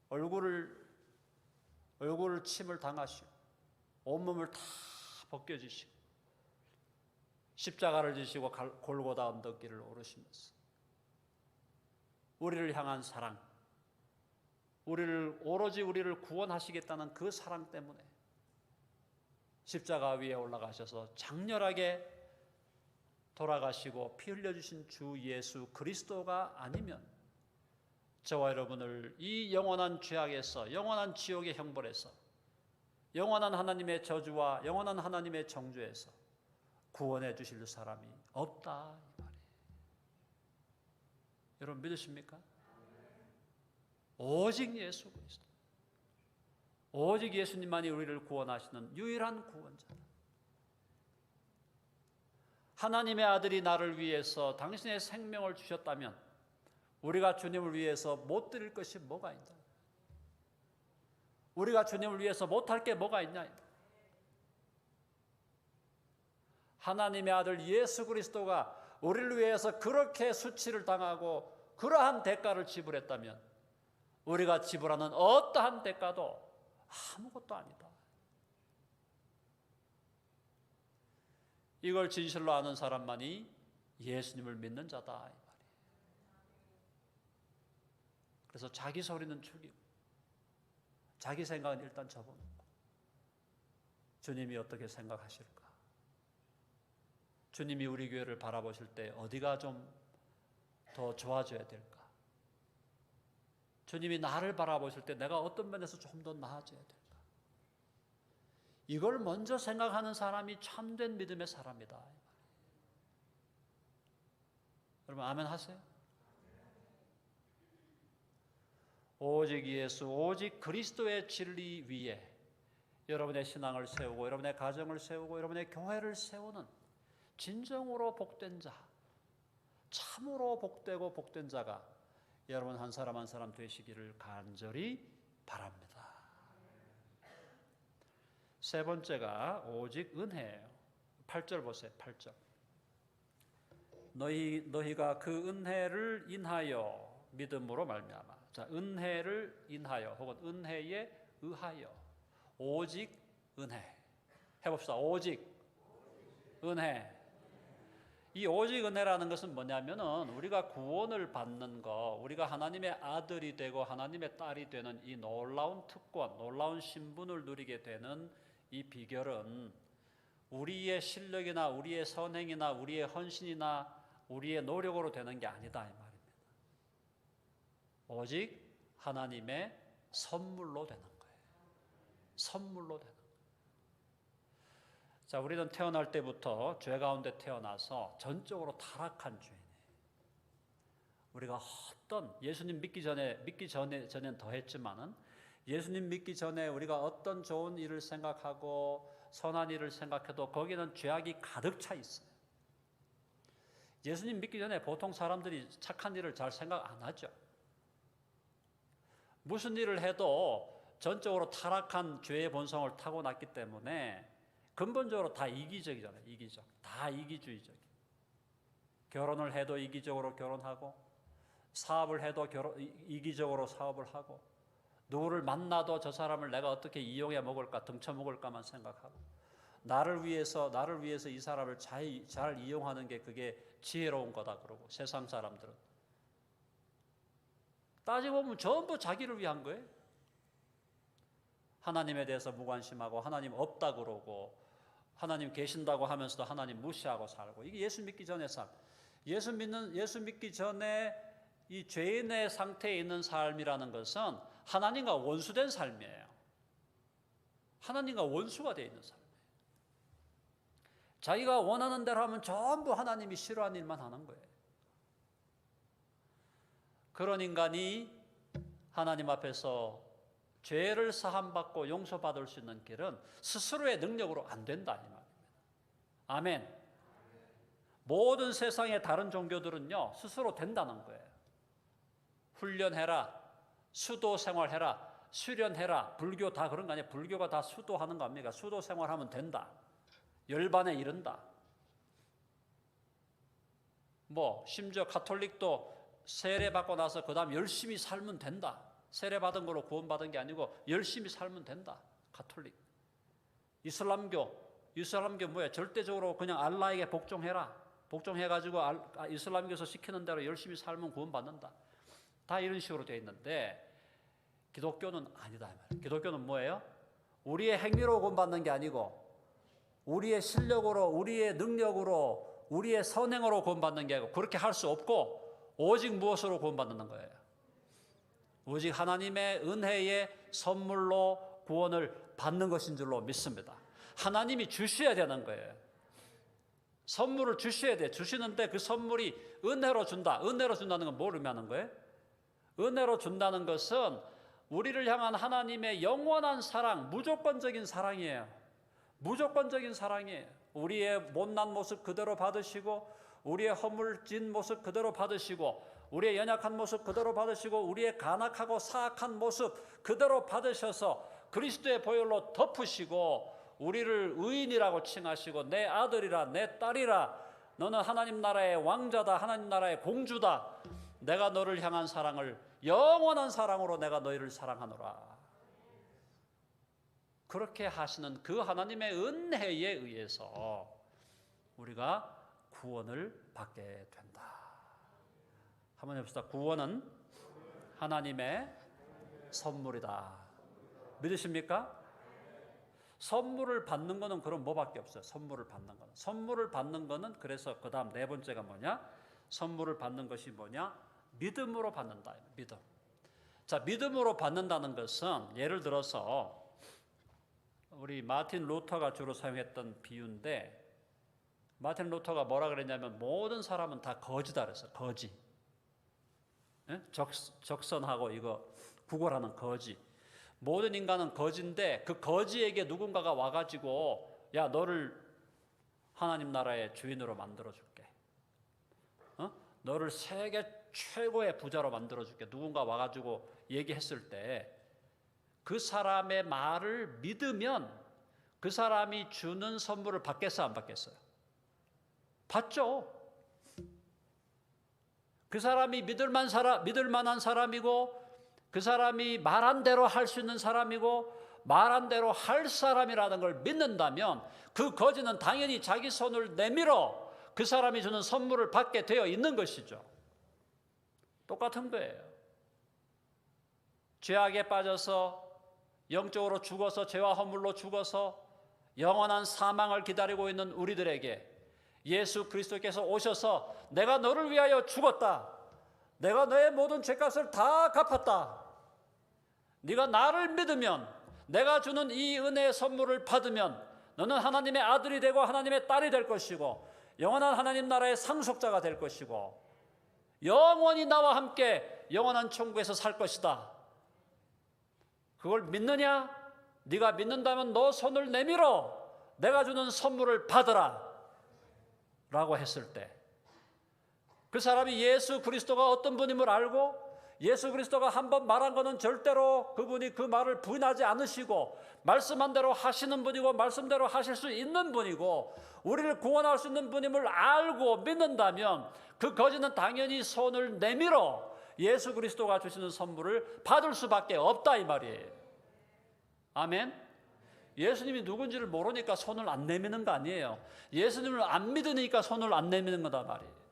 얼굴을 침을 당하시고 온몸을 다 벗겨주시고 십자가를 지시고 골고다 언덕길을 오르시면서 우리를 향한 사랑, 오로지 우리를 구원하시겠다는 그 사랑 때문에 십자가 위에 올라가셔서 장렬하게 돌아가시고 피 흘려주신 주 예수 그리스도가 아니면 저와 여러분을 이 영원한 죄악에서, 영원한 지옥의 형벌에서, 영원한 하나님의 저주와 영원한 하나님의 정죄에서 구원해 주실 사람이 없다 이 말이에요. 여러분 믿으십니까? 오직 예수 그리스도, 오직 예수님만이 우리를 구원하시는 유일한 구원자다. 하나님의 아들이 나를 위해서 당신의 생명을 주셨다면 우리가 주님을 위해서 못 드릴 것이 뭐가 있나? 우리가 주님을 위해서 못할 게 뭐가 있냐? 하나님의 아들 예수 그리스도가 우리를 위해서 그렇게 수치를 당하고 그러한 대가를 지불했다면 우리가 지불하는 어떠한 대가도 아무것도 아니다. 이걸 진실로 아는 사람만이 예수님을 믿는 자다 이 말이에요. 그래서 자기 소리는 죽이고 자기 생각은 일단 접어놓고 주님이 어떻게 생각하실까? 주님이 우리 교회를 바라보실 때 어디가 좀 더 좋아져야 될까? 주님이 나를 바라보실 때 내가 어떤 면에서 좀 더 나아져야 될까? 이걸 먼저 생각하는 사람이 참된 믿음의 사람이다. 여러분 아멘 하세요? 오직 예수, 오직 그리스도의 진리 위에 여러분의 신앙을 세우고 여러분의 가정을 세우고 여러분의 교회를 세우는 진정으로 복된 자, 참으로 복되고 복된 자가 여러분 한 사람 한 사람 되시기를 간절히 바랍니다. 세 번째가 오직 은혜예요. 8절 보세요. 8절. 너희가 그 은혜를 인하여 믿음으로 말미암아. 자, 은혜를 인하여 혹은 은혜에 의하여 오직 은혜. 해봅시다. 오직 은혜. 이 오직 은혜라는 것은 뭐냐면은 우리가 구원을 받는 거, 우리가 하나님의 아들이 되고 하나님의 딸이 되는 이 놀라운 특권, 놀라운 신분을 누리게 되는 이 비결은 우리의 실력이나 우리의 선행이나 우리의 헌신이나 우리의 노력으로 되는 게 아니다 이 말입니다. 오직 하나님의 선물로 되는 거예요. 선물로 되는 거예요. 자, 우리는 태어날 때부터 죄 가운데 태어나서 전적으로 타락한 죄인이에요. 우리가 어떤 예수님 믿기 전에는 더 했지만은 예수님 믿기 전에 우리가 어떤 좋은 일을 생각하고 선한 일을 생각해도 거기는 죄악이 가득 차 있어요. 예수님 믿기 전에 보통 사람들이 착한 일을 잘 생각 안 하죠. 무슨 일을 해도 전적으로 타락한 죄의 본성을 타고났기 때문에 근본적으로 다 이기적이잖아요. 이기적. 다 이기주의적이에요. 결혼을 해도 이기적으로 결혼하고 사업을 해도 이기적으로 사업을 하고 누구를 만나도 저 사람을 내가 어떻게 이용해 먹을까 등쳐 먹을까만 생각하고 나를 위해서 이 사람을 잘 이용하는 게 그게 지혜로운 거다 그러고 세상 사람들은 따지고 보면 전부 자기를 위한 거예요. 하나님에 대해서 무관심하고 하나님 없다 그러고 하나님 계신다고 하면서도 하나님 무시하고 살고 이게 예수 믿기 전의 삶. 예수 믿기 전에 이 죄인의 상태에 있는 삶이라는 것은 하나님과 원수된 삶이에요. 하나님과 원수가 되어 있는 삶이에요. 자기가 원하는 대로 하면 전부 하나님이 싫어하는 일만 하는 거예요. 그런 인간이 하나님 앞에서 죄를 사함받고 용서받을 수 있는 길은 스스로의 능력으로 안 된다 이 말입니다. 아멘. 모든 세상의 다른 종교들은요 스스로 된다는 거예요. 훈련해라, 수도 생활해라, 수련해라. 불교 다 그런 거 아니에요. 불교가 다 수도하는 거 아닙니까? 수도 생활하면 된다. 열반에 이른다. 심지어 가톨릭도 세례 받고 나서 그 다음 열심히 살면 된다. 세례 받은 거로 구원받은 게 아니고 열심히 살면 된다. 가톨릭. 이슬람교 뭐야? 절대적으로 그냥 알라에게 복종해라. 복종해가지고 이슬람교에서 시키는 대로 열심히 살면 구원받는다. 다 이런 식으로 되어 있는데 기독교는 아니다. 기독교는 뭐예요? 우리의 행위로 구원받는 게 아니고 우리의 실력으로, 우리의 능력으로, 우리의 선행으로 구원받는 게 아니고 그렇게 할 수 없고 오직 무엇으로 구원받는 거예요? 오직 하나님의 은혜의 선물로 구원을 받는 것인 줄로 믿습니다. 하나님이 주셔야 되는 거예요. 선물을 주셔야 돼. 주시는데 그 선물이 은혜로 준다. 은혜로 준다는 건 뭘 의미하는 거예요? 은혜로 준다는 것은 우리를 향한 하나님의 영원한 사랑, 무조건적인 사랑이에요. 무조건적인 사랑이에요. 우리의 못난 모습 그대로 받으시고 우리의 허물진 모습 그대로 받으시고 우리의 연약한 모습 그대로 받으시고 우리의 간악하고 사악한 모습 그대로 받으셔서 그리스도의 보혈로 덮으시고 우리를 의인이라고 칭하시고 내 아들이라 내 딸이라 너는 하나님 나라의 왕자다. 하나님 나라의 공주다. 내가 너를 향한 사랑을 영원한 사랑으로 내가 너희를 사랑하노라. 그렇게 하시는 그 하나님의 은혜에 의해서 우리가 구원을 받게 된다. 한번 해봅시다. 구원은 하나님의 선물이다. 믿으십니까? 선물을 받는 거는 그럼 뭐밖에 없어요. 선물을 받는 거는. 선물을 받는 거는 그래서 그 다음 네 번째가 뭐냐? 선물을 받는 것이 뭐냐? 믿음으로 받는다. 믿음. 자, 믿음으로 받는다는 것은 예를 들어서 우리 마틴 루터가 주로 사용했던 비유인데, 마틴 루터가 뭐라 그랬냐면 모든 사람은 다 거지다 그랬어요. 거지. 예? 적선하고 이거 구걸하는 거지. 모든 인간은 거지인데 그 거지에게 누군가가 와가지고 야, 너를 하나님 나라의 주인으로 만들어줄게. 너를 세계 최고의 부자로 만들어줄게. 누군가 와가지고 얘기했을 때 그 사람의 말을 믿으면 그 사람이 주는 선물을 받겠어, 안 받겠어요? 받죠. 그 사람이 믿을 만한 사람이고, 그 사람이 말한 대로 할 수 있는 사람이고, 말한 대로 할 사람이라는 걸 믿는다면 그 거지는 당연히 자기 손을 내밀어 그 사람이 주는 선물을 받게 되어 있는 것이죠. 똑같은 거예요. 죄악에 빠져서 영적으로 죽어서 죄와 허물로 죽어서 영원한 사망을 기다리고 있는 우리들에게 예수 그리스도께서 오셔서 내가 너를 위하여 죽었다. 내가 너의 모든 죄값을 다 갚았다. 네가 나를 믿으면, 내가 주는 이 은혜의 선물을 받으면 너는 하나님의 아들이 되고 하나님의 딸이 될 것이고 영원한 하나님 나라의 상속자가 될 것이고 영원히 나와 함께 영원한 천국에서 살 것이다. 그걸 믿느냐? 네가 믿는다면 너 손을 내밀어 내가 주는 선물을 받으라 라고 했을 때 그 사람이 예수 그리스도가 어떤 분임을 알고 예수 그리스도가 한번 말한 것은 절대로 그분이 그 말을 부인하지 않으시고 말씀한 대로 하시는 분이고 말씀대로 하실 수 있는 분이고 우리를 구원할 수 있는 분임을 알고 믿는다면 그 거지는 당연히 손을 내밀어 예수 그리스도가 주시는 선물을 받을 수밖에 없다 이 말이에요. 아멘. 예수님이 누군지를 모르니까 손을 안 내미는 거 아니에요. 예수님을 안 믿으니까 손을 안 내미는 거다 말이에요.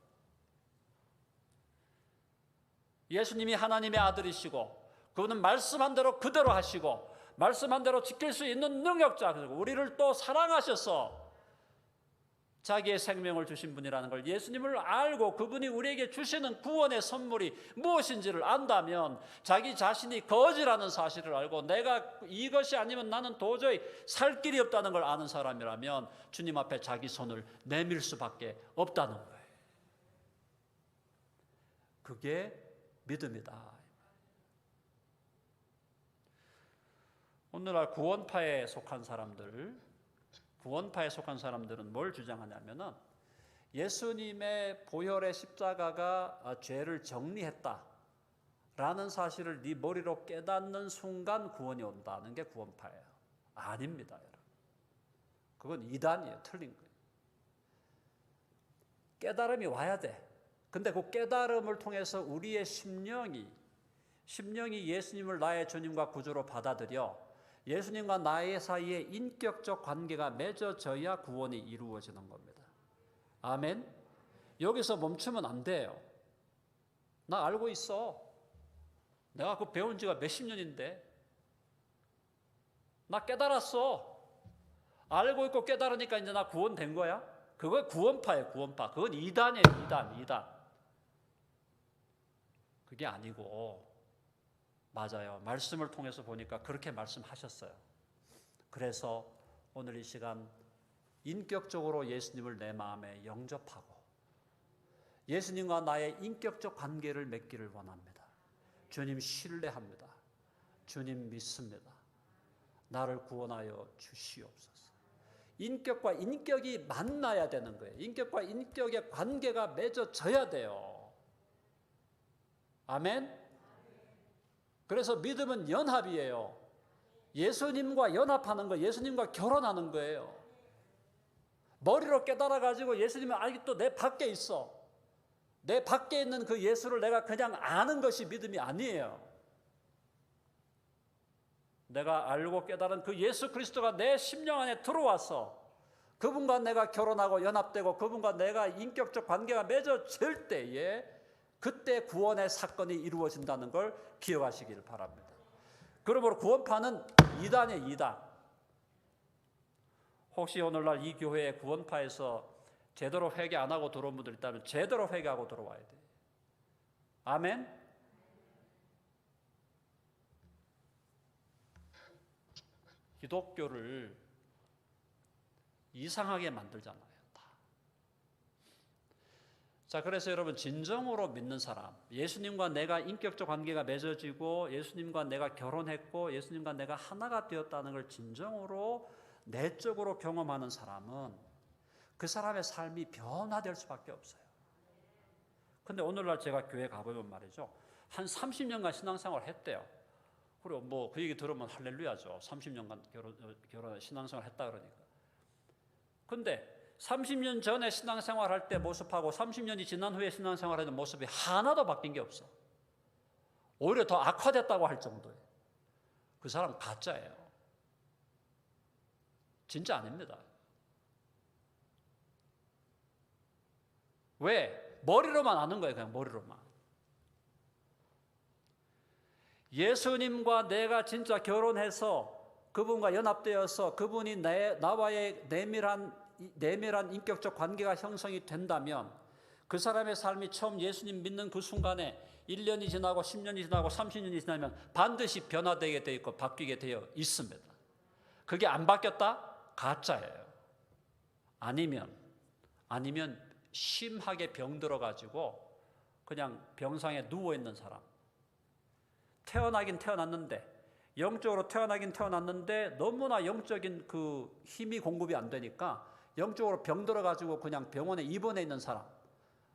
예수님이 하나님의 아들이시고 그분은 말씀한 대로 그대로 하시고 말씀한 대로 지킬 수 있는 능력자, 그리고 우리를 또 사랑하셔서 자기의 생명을 주신 분이라는 걸 예수님을 알고 그분이 우리에게 주시는 구원의 선물이 무엇인지를 안다면 자기 자신이 거지라는 사실을 알고 내가 이것이 아니면 나는 도저히 살 길이 없다는 걸 아는 사람이라면 주님 앞에 자기 손을 내밀 수밖에 없다는 거예요. 그게 믿음이다. 오늘날 구원파에 속한 사람들은 뭘 주장하냐면은 예수님의 보혈의 십자가가 죄를 정리했다라는 사실을 네 머리로 깨닫는 순간 구원이 온다는 게 구원파예요. 아닙니다, 여러분. 그건 이단이에요. 틀린 거예요. 깨달음이 와야 돼. 근데 그 깨달음을 통해서 우리의 심령이 예수님을 나의 주님과 구주로 받아들여 예수님과 나의 사이에 인격적 관계가 맺어져야 구원이 이루어지는 겁니다. 아멘. 여기서 멈추면 안 돼요. 나 알고 있어. 내가 그거 배운 지가 몇십 년인데. 나 깨달았어. 알고 있고 깨달으니까 이제 나 구원된 거야? 그거 구원파예요, 구원파. 그건 이단이에요, 이단. 그게 아니고, 맞아요. 말씀을 통해서 보니까 그렇게 말씀하셨어요. 그래서 오늘 이 시간 인격적으로 예수님을 내 마음에 영접하고 예수님과 나의 인격적 관계를 맺기를 원합니다. 주님 신뢰합니다. 주님 믿습니다. 나를 구원하여 주시옵소서. 인격과 인격이 만나야 되는 거예요. 인격과 인격의 관계가 맺어져야 돼요. 아멘. 그래서 믿음은 연합이에요. 예수님과 연합하는 거예요. 예수님과 결혼하는 거예요. 머리로 깨달아가지고 예수님은 아직도 내 밖에 있어. 내 밖에 있는 그 예수를 내가 그냥 아는 것이 믿음이 아니에요. 내가 알고 깨달은 그 예수 그리스도가 내 심령 안에 들어와서 그분과 내가 결혼하고 연합되고 그분과 내가 인격적 관계가 맺어질 때에 그때 구원의 사건이 이루어진다는 걸 기억하시길 바랍니다. 그러므로 구원파는 이단이에요, 이단. 혹시 오늘날 이 교회의 구원파에서 제대로 회개 안 하고 들어온 분들 있다면 제대로 회개하고 들어와야 돼. 아멘? 기독교를 이상하게 만들잖아요. 다. 자, 그래서 여러분 진정으로 믿는 사람, 예수님과 내가 인격적 관계가 맺어지고 예수님과 내가 결혼했고 예수님과 내가 하나가 되었다는 걸 진정으로 내적으로 경험하는 사람은 그 사람의 삶이 변화될 수밖에 없어요. 근데 오늘날 제가 교회 가보면 말이죠, 한 30년간 신앙생활 했대요. 그리고 뭐 그 얘기 들으면 할렐루야죠. 30년간 결혼 신앙생활 했다 그러니까. 근데 30년 전에 신앙생활 할 때 모습하고 30년이 지난 후에 신앙생활 하는 모습이 하나도 바뀐 게 없어. 오히려 더 악화됐다고 할 정도예요. 그 사람 가짜예요. 진짜 아닙니다. 왜? 머리로만 아는 거예요. 그냥 머리로만. 예수님과 내가 진짜 결혼해서 그분과 연합되어서 그분이 나와의 내밀한 인격적 관계가 형성이 된다면 그 사람의 삶이 처음 예수님 믿는 그 순간에 1년이 지나고 10년이 지나고 30년이 지나면 반드시 변화되게 되어 있고 바뀌게 되어 있습니다. 그게 안 바뀌었다? 가짜예요. 아니면 심하게 병들어가지고 그냥 병상에 누워있는 사람. 태어나긴 태어났는데 영적으로 태어나긴 태어났는데 너무나 영적인 그 힘이 공급이 안 되니까 영적으로 병들어가지고 그냥 병원에 입원해 있는 사람.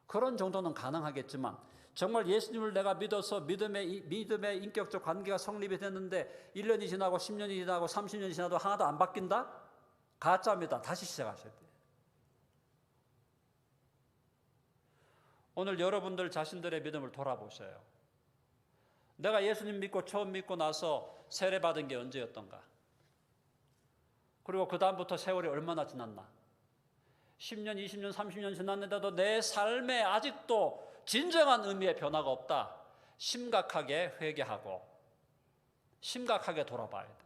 그런 정도는 가능하겠지만 정말 예수님을 내가 믿어서 믿음의 인격적 관계가 성립이 됐는데 1년이 지나고 10년이 지나고 30년이 지나도 하나도 안 바뀐다? 가짜입니다. 다시 시작하셔야 돼요. 오늘 여러분들 자신들의 믿음을 돌아보셔요. 내가 예수님 믿고 처음 믿고 나서 세례받은 게 언제였던가? 그리고 그 다음부터 세월이 얼마나 지났나? 10년, 20년, 30년 지났는데도 내 삶에 아직도 진정한 의미의 변화가 없다. 심각하게 회개하고 심각하게 돌아봐야 돼.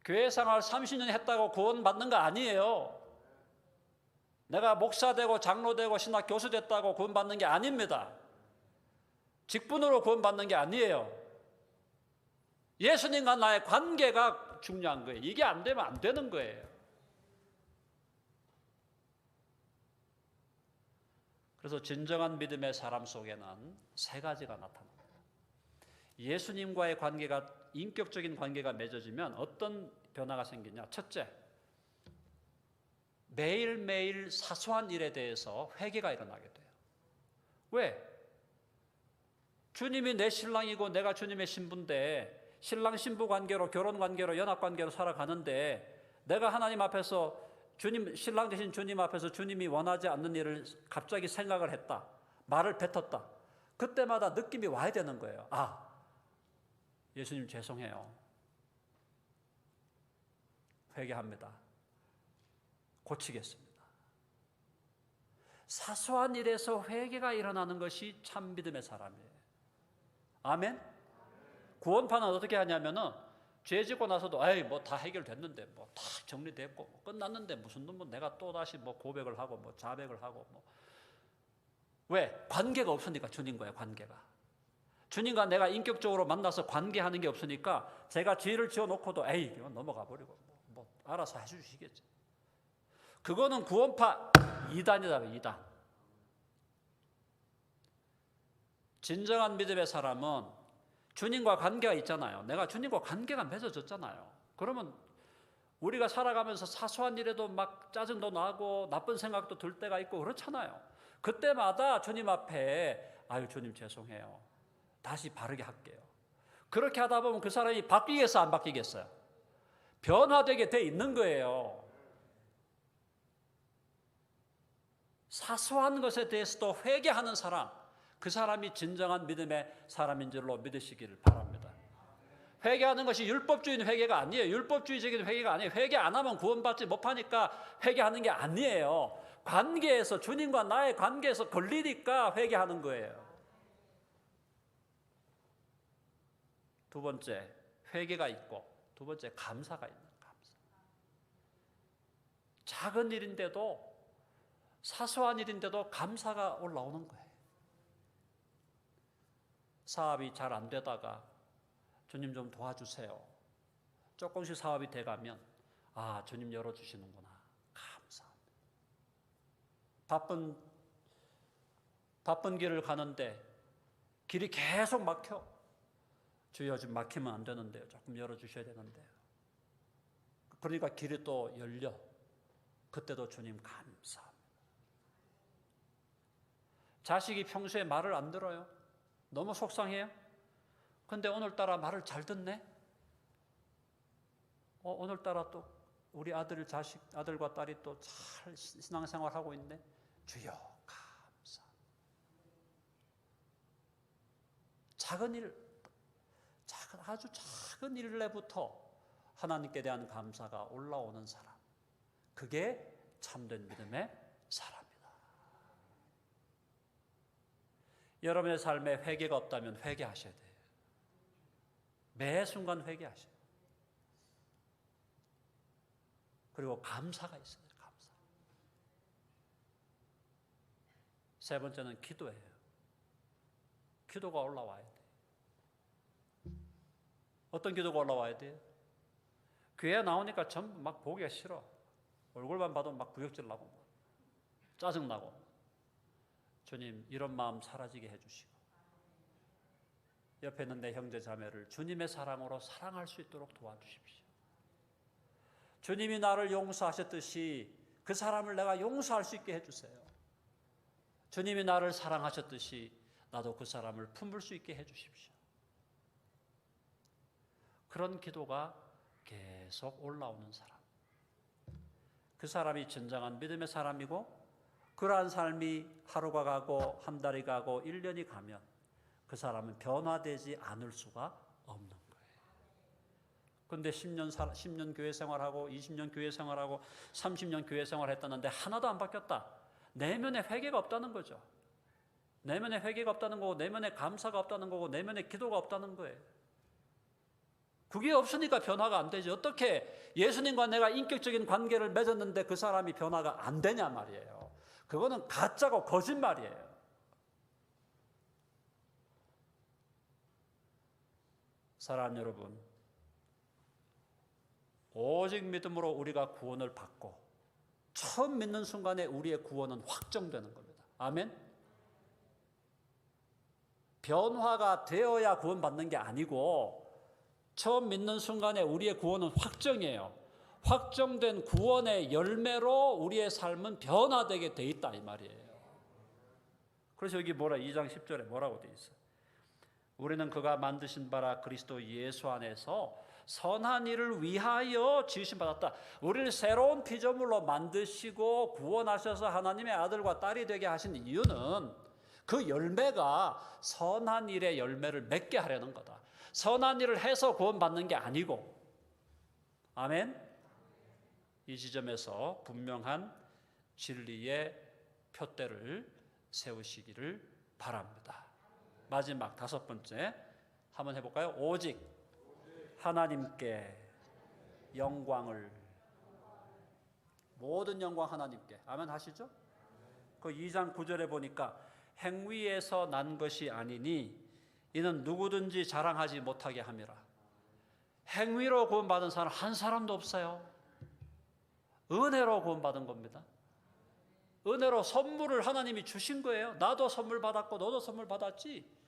교회 생활 30년 했다고 구원 받는 거 아니에요. 내가 목사 되고 장로 되고 신학 교수 됐다고 구원 받는 게 아닙니다. 직분으로 구원 받는 게 아니에요. 예수님과 나의 관계가 중요한 거예요. 이게 안 되면 안 되는 거예요. 그래서 진정한 믿음의 사람 속에는 세 가지가 나타납니다. 예수님과의 관계가 인격적인 관계가 맺어지면 어떤 변화가 생기냐? 첫째, 매일매일 사소한 일에 대해서 회개가 일어나게 돼요. 왜? 주님이 내 신랑이고 내가 주님의 신부인데 신랑 신부 관계로 결혼 관계로 연합 관계로 살아가는데 내가 하나님 앞에서 주님 신랑 되신 주님 앞에서 주님이 원하지 않는 일을 갑자기 생각을 했다. 말을 뱉었다. 그때마다 느낌이 와야 되는 거예요. 아, 예수님 죄송해요. 회개합니다. 고치겠습니다. 사소한 일에서 회개가 일어나는 것이 참 믿음의 사람이에요. 아멘? 구원파는 어떻게 하냐면은 죄 짓고 나서도 에이 뭐 다 해결됐는데 뭐 다 정리됐고 뭐 끝났는데 무슨 뭐 내가 또 다시 뭐 고백을 하고 뭐 자백을 하고 뭐 왜? 관계가 없으니까 주님과의 관계가. 주님과 내가 인격적으로 만나서 관계하는 게 없으니까 제가 죄를 지어놓고도 에이 이건 넘어가 버리고 뭐 알아서 해주시겠지. 그거는 구원파 2단이다. 2단. 진정한 믿음의 사람은 주님과 관계가 있잖아요. 내가 주님과 관계가 맺어졌잖아요. 그러면 우리가 살아가면서 사소한 일에도 막 짜증도 나고 나쁜 생각도 들 때가 있고 그렇잖아요. 그때마다 주님 앞에 아유 주님 죄송해요. 다시 바르게 할게요. 그렇게 하다 보면 그 사람이 바뀌겠어 안 바뀌겠어요? 변화되게 돼 있는 거예요. 사소한 것에 대해서도 회개하는 사람, 그 사람이 진정한 믿음의 사람인 줄로 믿으시기를 바랍니다. 회개하는 것이 율법주의는 회개가 아니에요. 율법주의적인 회개가 아니에요. 회개 안 하면 구원받지 못하니까 회개하는 게 아니에요. 관계에서 주님과 나의 관계에서 걸리니까 회개하는 거예요. 두 번째, 회개가 있고 두 번째, 감사가 있는 감사. 작은 일인데도 사소한 일인데도 감사가 올라오는 거예요. 사업이 잘 안 되다가 주님 좀 도와주세요. 조금씩 사업이 돼가면 주님 열어주시는구나. 감사합니다. 바쁜 길을 가는데 길이 계속 막혀. 주여 좀 막히면 안 되는데요. 조금 열어주셔야 되는데요. 그러니까 길이 또 열려. 그때도 주님 감사합니다. 자식이 평소에 말을 안 들어요. 너무 속상해요. 근데 오늘따라 말을 잘 듣네. 오늘따라 또 우리 아들과 딸이 또 잘 신앙생활하고 있네. 주여 감사. 아주 작은 일내부터 하나님께 대한 감사가 올라오는 사람, 그게 참된 믿음의 사람이다. 여러분의 삶에 회개가 없다면 회개하셔야 돼요. 매 순간 회개하셔야 돼요. 그리고 감사가 있어야 돼요. 감사. 세 번째는 기도예요. 기도가 올라와야 돼요. 어떤 기도가 올라와야 돼요? 교회 나오니까 전부 막 보기가 싫어. 얼굴만 봐도 막 구역질 나고 짜증 나고. 주님, 이런 마음 사라지게 해주시고, 옆에 있는 내 형제 자매를 주님의 사랑으로 사랑할 수 있도록 도와주십시오. 주님이 나를 용서하셨듯이 그 사람을 내가 용서할 수 있게 해주세요. 주님이 나를 사랑하셨듯이 나도 그 사람을 품을 수 있게 해주십시오. 그런 기도가 계속 올라오는 사람, 그 사람이 진정한 믿음의 사람이고, 그러한 삶이 하루가 가고 한 달이 가고 1년이 가면 그 사람은 변화되지 않을 수가 없는 거예요. 그런데 10년 교회 생활하고 20년 교회 생활하고 30년 교회 생활했다는데 하나도 안 바뀌었다. 내면에 회개가 없다는 거죠. 내면에 회개가 없다는 거고, 내면에 감사가 없다는 거고, 내면에 기도가 없다는 거예요. 그게 없으니까 변화가 안 되지. 어떻게 예수님과 내가 인격적인 관계를 맺었는데 그 사람이 변화가 안 되냐 말이에요. 그거는 가짜고 거짓말이에요. 사랑하는 여러분, 오직 믿음으로 우리가 구원을 받고 처음 믿는 순간에 우리의 구원은 확정되는 겁니다. 아멘? 변화가 되어야 구원받는 게 아니고 처음 믿는 순간에 우리의 구원은 확정이에요. 확정된 구원의 열매로 우리의 삶은 변화되게 돼 있다 이 말이에요. 그래서 여기 2장 10절에 뭐라고 돼 있어요? 우리는 그가 만드신 바라 그리스도 예수 안에서 선한 일을 위하여 지으심 받았다. 우리를 새로운 피조물로 만드시고 구원하셔서 하나님의 아들과 딸이 되게 하신 이유는 그 열매가 선한 일의 열매를 맺게 하려는 거다. 선한 일을 해서 구원받는 게 아니고. 아멘? 이 지점에서 분명한 진리의 표대를 세우시기를 바랍니다. 마지막 5번째 한번 해볼까요? 오직 하나님께 영광을, 모든 영광 하나님께. 아멘 하시죠? 그 2장 9절에 보니까 행위에서 난 것이 아니니 이는 누구든지 자랑하지 못하게 함이라. 행위로 구원받은 사람 한 사람도 없어요. 은혜로 구원받은 겁니다. 은혜로 선물을 하나님이 주신 거예요. 나도 선물 받았고 너도 선물 받았지.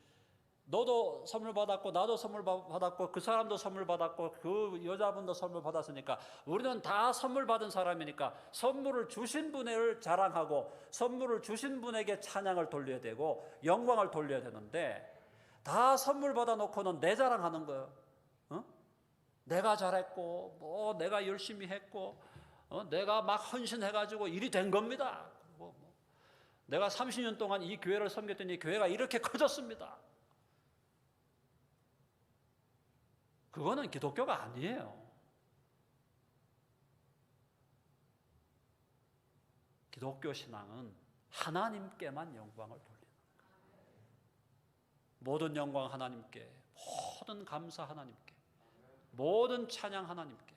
너도 선물 받았고 나도 선물 받았고 그 사람도 선물 받았고 그 여자분도 선물 받았으니까 우리는 다 선물 받은 사람이니까 선물을 주신 분을 자랑하고 선물을 주신 분에게 찬양을 돌려야 되고 영광을 돌려야 되는데, 다 선물 받아놓고는 내 자랑하는 거예요. 내가 잘했고 내가 열심히 했고 내가 막 헌신해가지고 일이 된 겁니다. 내가 30년 동안 이 교회를 섬겼더니 교회가 이렇게 커졌습니다. 그거는 기독교가 아니에요. 기독교 신앙은 하나님께만 영광을 돌리는 거예요. 모든 영광 하나님께, 모든 감사 하나님께, 모든 찬양 하나님께,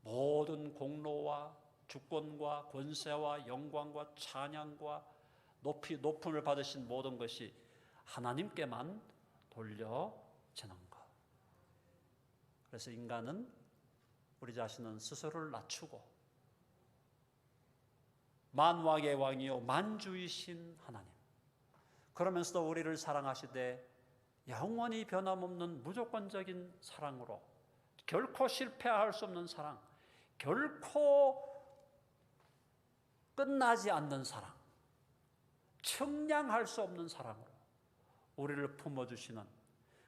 모든 공로와 주권과 권세와 영광과 찬양과 높음을 받으신 모든 것이 하나님께만 돌려지는 것. 그래서 인간은 우리 자신은 스스로를 낮추고 만왕의 왕이요 만주이신 하나님, 그러면서도 우리를 사랑하시되 영원히 변함없는 무조건적인 사랑으로 결코 실패할 수 없는 사랑, 결코 끝나지 않는 사랑, 청량할 수 없는 사랑으로 우리를 품어주시는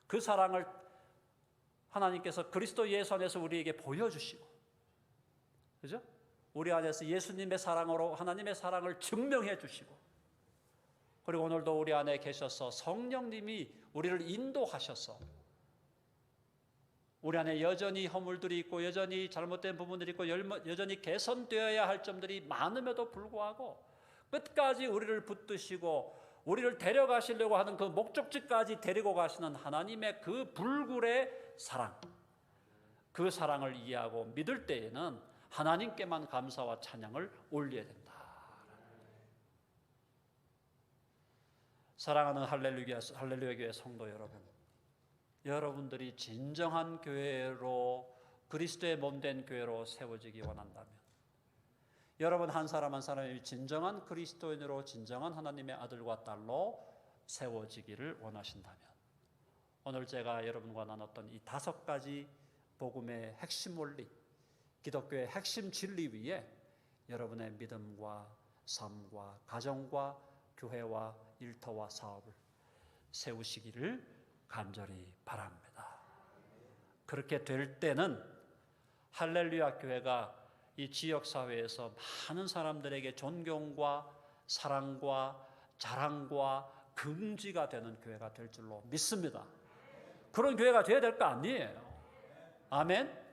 그 사랑을 하나님께서 그리스도 예수 안에서 우리에게 보여주시고, 그죠? 우리 안에서 예수님의 사랑으로 하나님의 사랑을 증명해 주시고, 그리고 오늘도 우리 안에 계셔서 성령님이 우리를 인도하셔서 우리 안에 여전히 허물들이 있고 여전히 잘못된 부분들이 있고 여전히 개선되어야 할 점들이 많음에도 불구하고 끝까지 우리를 붙드시고 우리를 데려가시려고 하는 그 목적지까지 데리고 가시는 하나님의 그 불굴의 사랑, 그 사랑을 이해하고 믿을 때에는 하나님께만 감사와 찬양을 올려야 된다. 사랑하는 할렐루야 교회 성도 여러분, 여러분들이 진정한 교회로, 그리스도의 몸된 교회로 세워지기 원한다면, 여러분 한 사람 한 사람이 진정한 그리스도인으로 진정한 하나님의 아들과 딸로 세워지기를 원하신다면, 오늘 제가 여러분과 나눴던 이 5가지 복음의 핵심 원리, 기독교의 핵심 진리 위에 여러분의 믿음과 삶과 가정과 교회와 일터와 사업을 세우시기를 간절히 바랍니다. 그렇게 될 때는 할렐루야 교회가 이 지역사회에서 많은 사람들에게 존경과 사랑과 자랑과 긍지가 되는 교회가 될 줄로 믿습니다. 그런 교회가 되어야 될 거 아니에요. 아멘.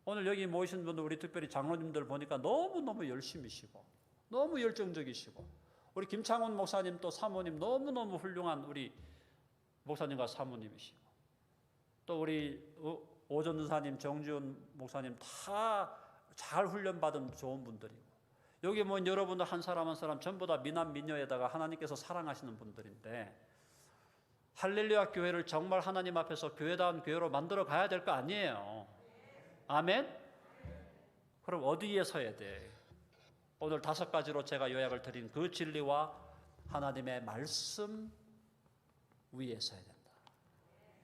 오늘 여기 모이신 분들, 우리 특별히 장로님들 보니까 너무너무 열심히시고 너무 열정적이시고, 우리 김창훈 목사님 또 사모님 너무너무 훌륭한 우리 목사님과 사모님이시고, 또 우리 오전사님, 정지훈 목사님 다 잘 훈련받은 좋은 분들이고, 여기 뭐 여러분들 한 사람 한 사람 전부 다 미남 미녀에다가 하나님께서 사랑하시는 분들인데, 할렐루야 교회를 정말 하나님 앞에서 교회다운 교회로 만들어 가야 될 거 아니에요. 아멘? 그럼 어디에 서야 돼? 오늘 5가지로 제가 요약을 드린 그 진리와 하나님의 말씀 위에 서야 된다.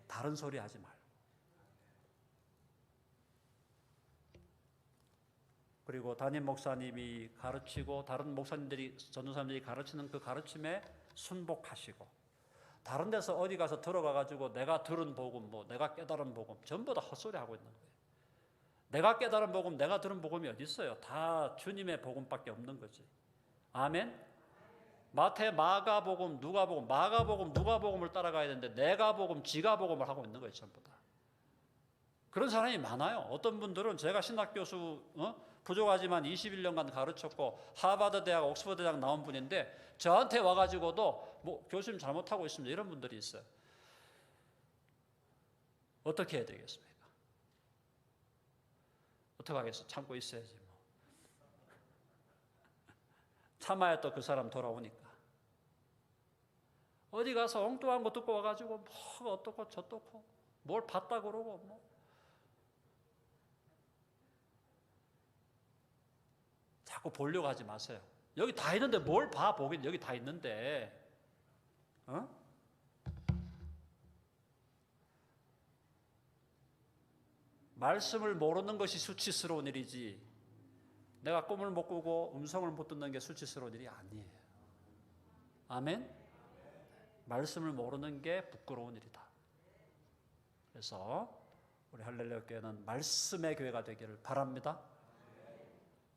다른 소리 하지 말고. 그리고 담임 목사님이 가르치고 다른 목사님들이, 전도사님들이 가르치는 그 가르침에 순복하시고, 다른 데서 어디 가서 들어가 가지고 내가 들은 복음, 뭐 내가 깨달은 복음 전부 다 헛소리 하고 있는 거예요. 내가 깨달은 복음, 내가 들은 복음이 어디 있어요? 다 주님의 복음밖에 없는 거지. 아멘. 마태, 마가복음, 누가복음, 마가복음, 누가복음을 따라가야 되는데 내가복음, 지가복음을 하고 있는 거예요, 전부 다. 그런 사람이 많아요. 어떤 분들은 제가 신학교수 부족하지만 21년간 가르쳤고 하버드 대학, 옥스퍼드 대학 나온 분인데 저한테 와가지고도 뭐 교수님 잘못하고 있습니다, 이런 분들이 있어요. 어떻게 해야 되겠습니까? 어떻게 하겠어? 참고 있어야지 뭐. 참아야 또 그 사람 돌아오니까. 어디 가서 엉뚱한 거 듣고 와가지고 뭐 어떻고 저떻고 뭘 봤다 그러고 뭐. 자꾸 보려고 하지 마세요. 여기 다 있는데 뭘 봐, 보긴 여기 다 있는데. 말씀을 모르는 것이 수치스러운 일이지, 내가 꿈을 못 꾸고 음성을 못 듣는 게 수치스러운 일이 아니에요. 아멘? 말씀을 모르는 게 부끄러운 일이다. 그래서 우리 할렐루야 교회는 말씀의 교회가 되기를 바랍니다.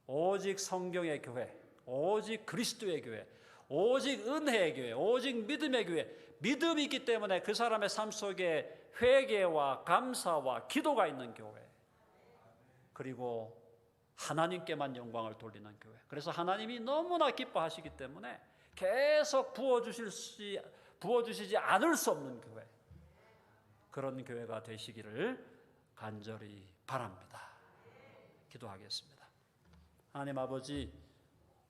오직 성경의 교회, 오직 그리스도의 교회, 오직 은혜의 교회, 오직 믿음의 교회. 믿음이 있기 때문에 그 사람의 삶 속에 회개와 감사와 기도가 있는 교회, 그리고 하나님께만 영광을 돌리는 교회. 그래서 하나님이 너무나 기뻐하시기 때문에 계속 부어주시지 않을 수 없는 교회, 그런 교회가 되시기를 간절히 바랍니다. 기도하겠습니다. 하나님 아버지,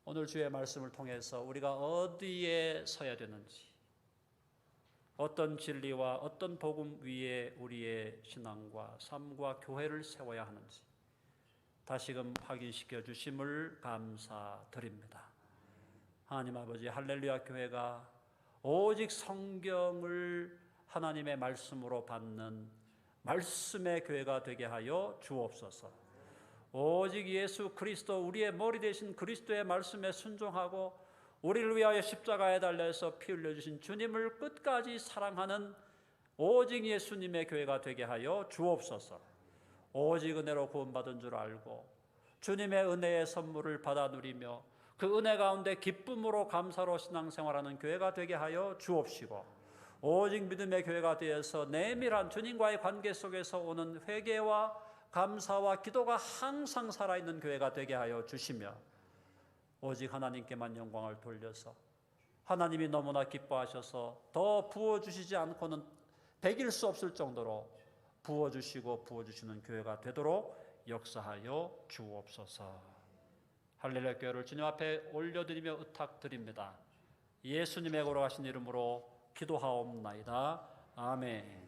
오늘 주의 말씀을 통해서 우리가 어디에 서야 되는지, 어떤 진리와 어떤 복음 위에 우리의 신앙과 삶과 교회를 세워야 하는지 다시금 확인시켜 주심을 감사드립니다. 하나님 아버지, 할렐루야 교회가 오직 성경을 하나님의 말씀으로 받는 말씀의 교회가 되게 하여 주옵소서. 오직 예수 그리스도, 우리의 머리 되신 그리스도의 말씀에 순종하고 우리를 위하여 십자가에 달려서 피 흘려주신 주님을 끝까지 사랑하는 오직 예수님의 교회가 되게 하여 주옵소서. 오직 은혜로 구원받은 줄 알고 주님의 은혜의 선물을 받아 누리며 그 은혜 가운데 기쁨으로 감사로 신앙생활하는 교회가 되게 하여 주옵시고, 오직 믿음의 교회가 되어서 내밀한 주님과의 관계 속에서 오는 회개와 감사와 기도가 항상 살아있는 교회가 되게 하여 주시며, 오직 하나님께만 영광을 돌려서 하나님이 너무나 기뻐하셔서 더 부어주시지 않고는 배길 수 없을 정도로 부어주시고 부어주시는 교회가 되도록 역사하여 주옵소서. 할렐루야 교회를 주님 앞에 올려드리며 의탁드립니다. 예수님의 걸어가신 이름으로 기도하옵나이다. 아멘.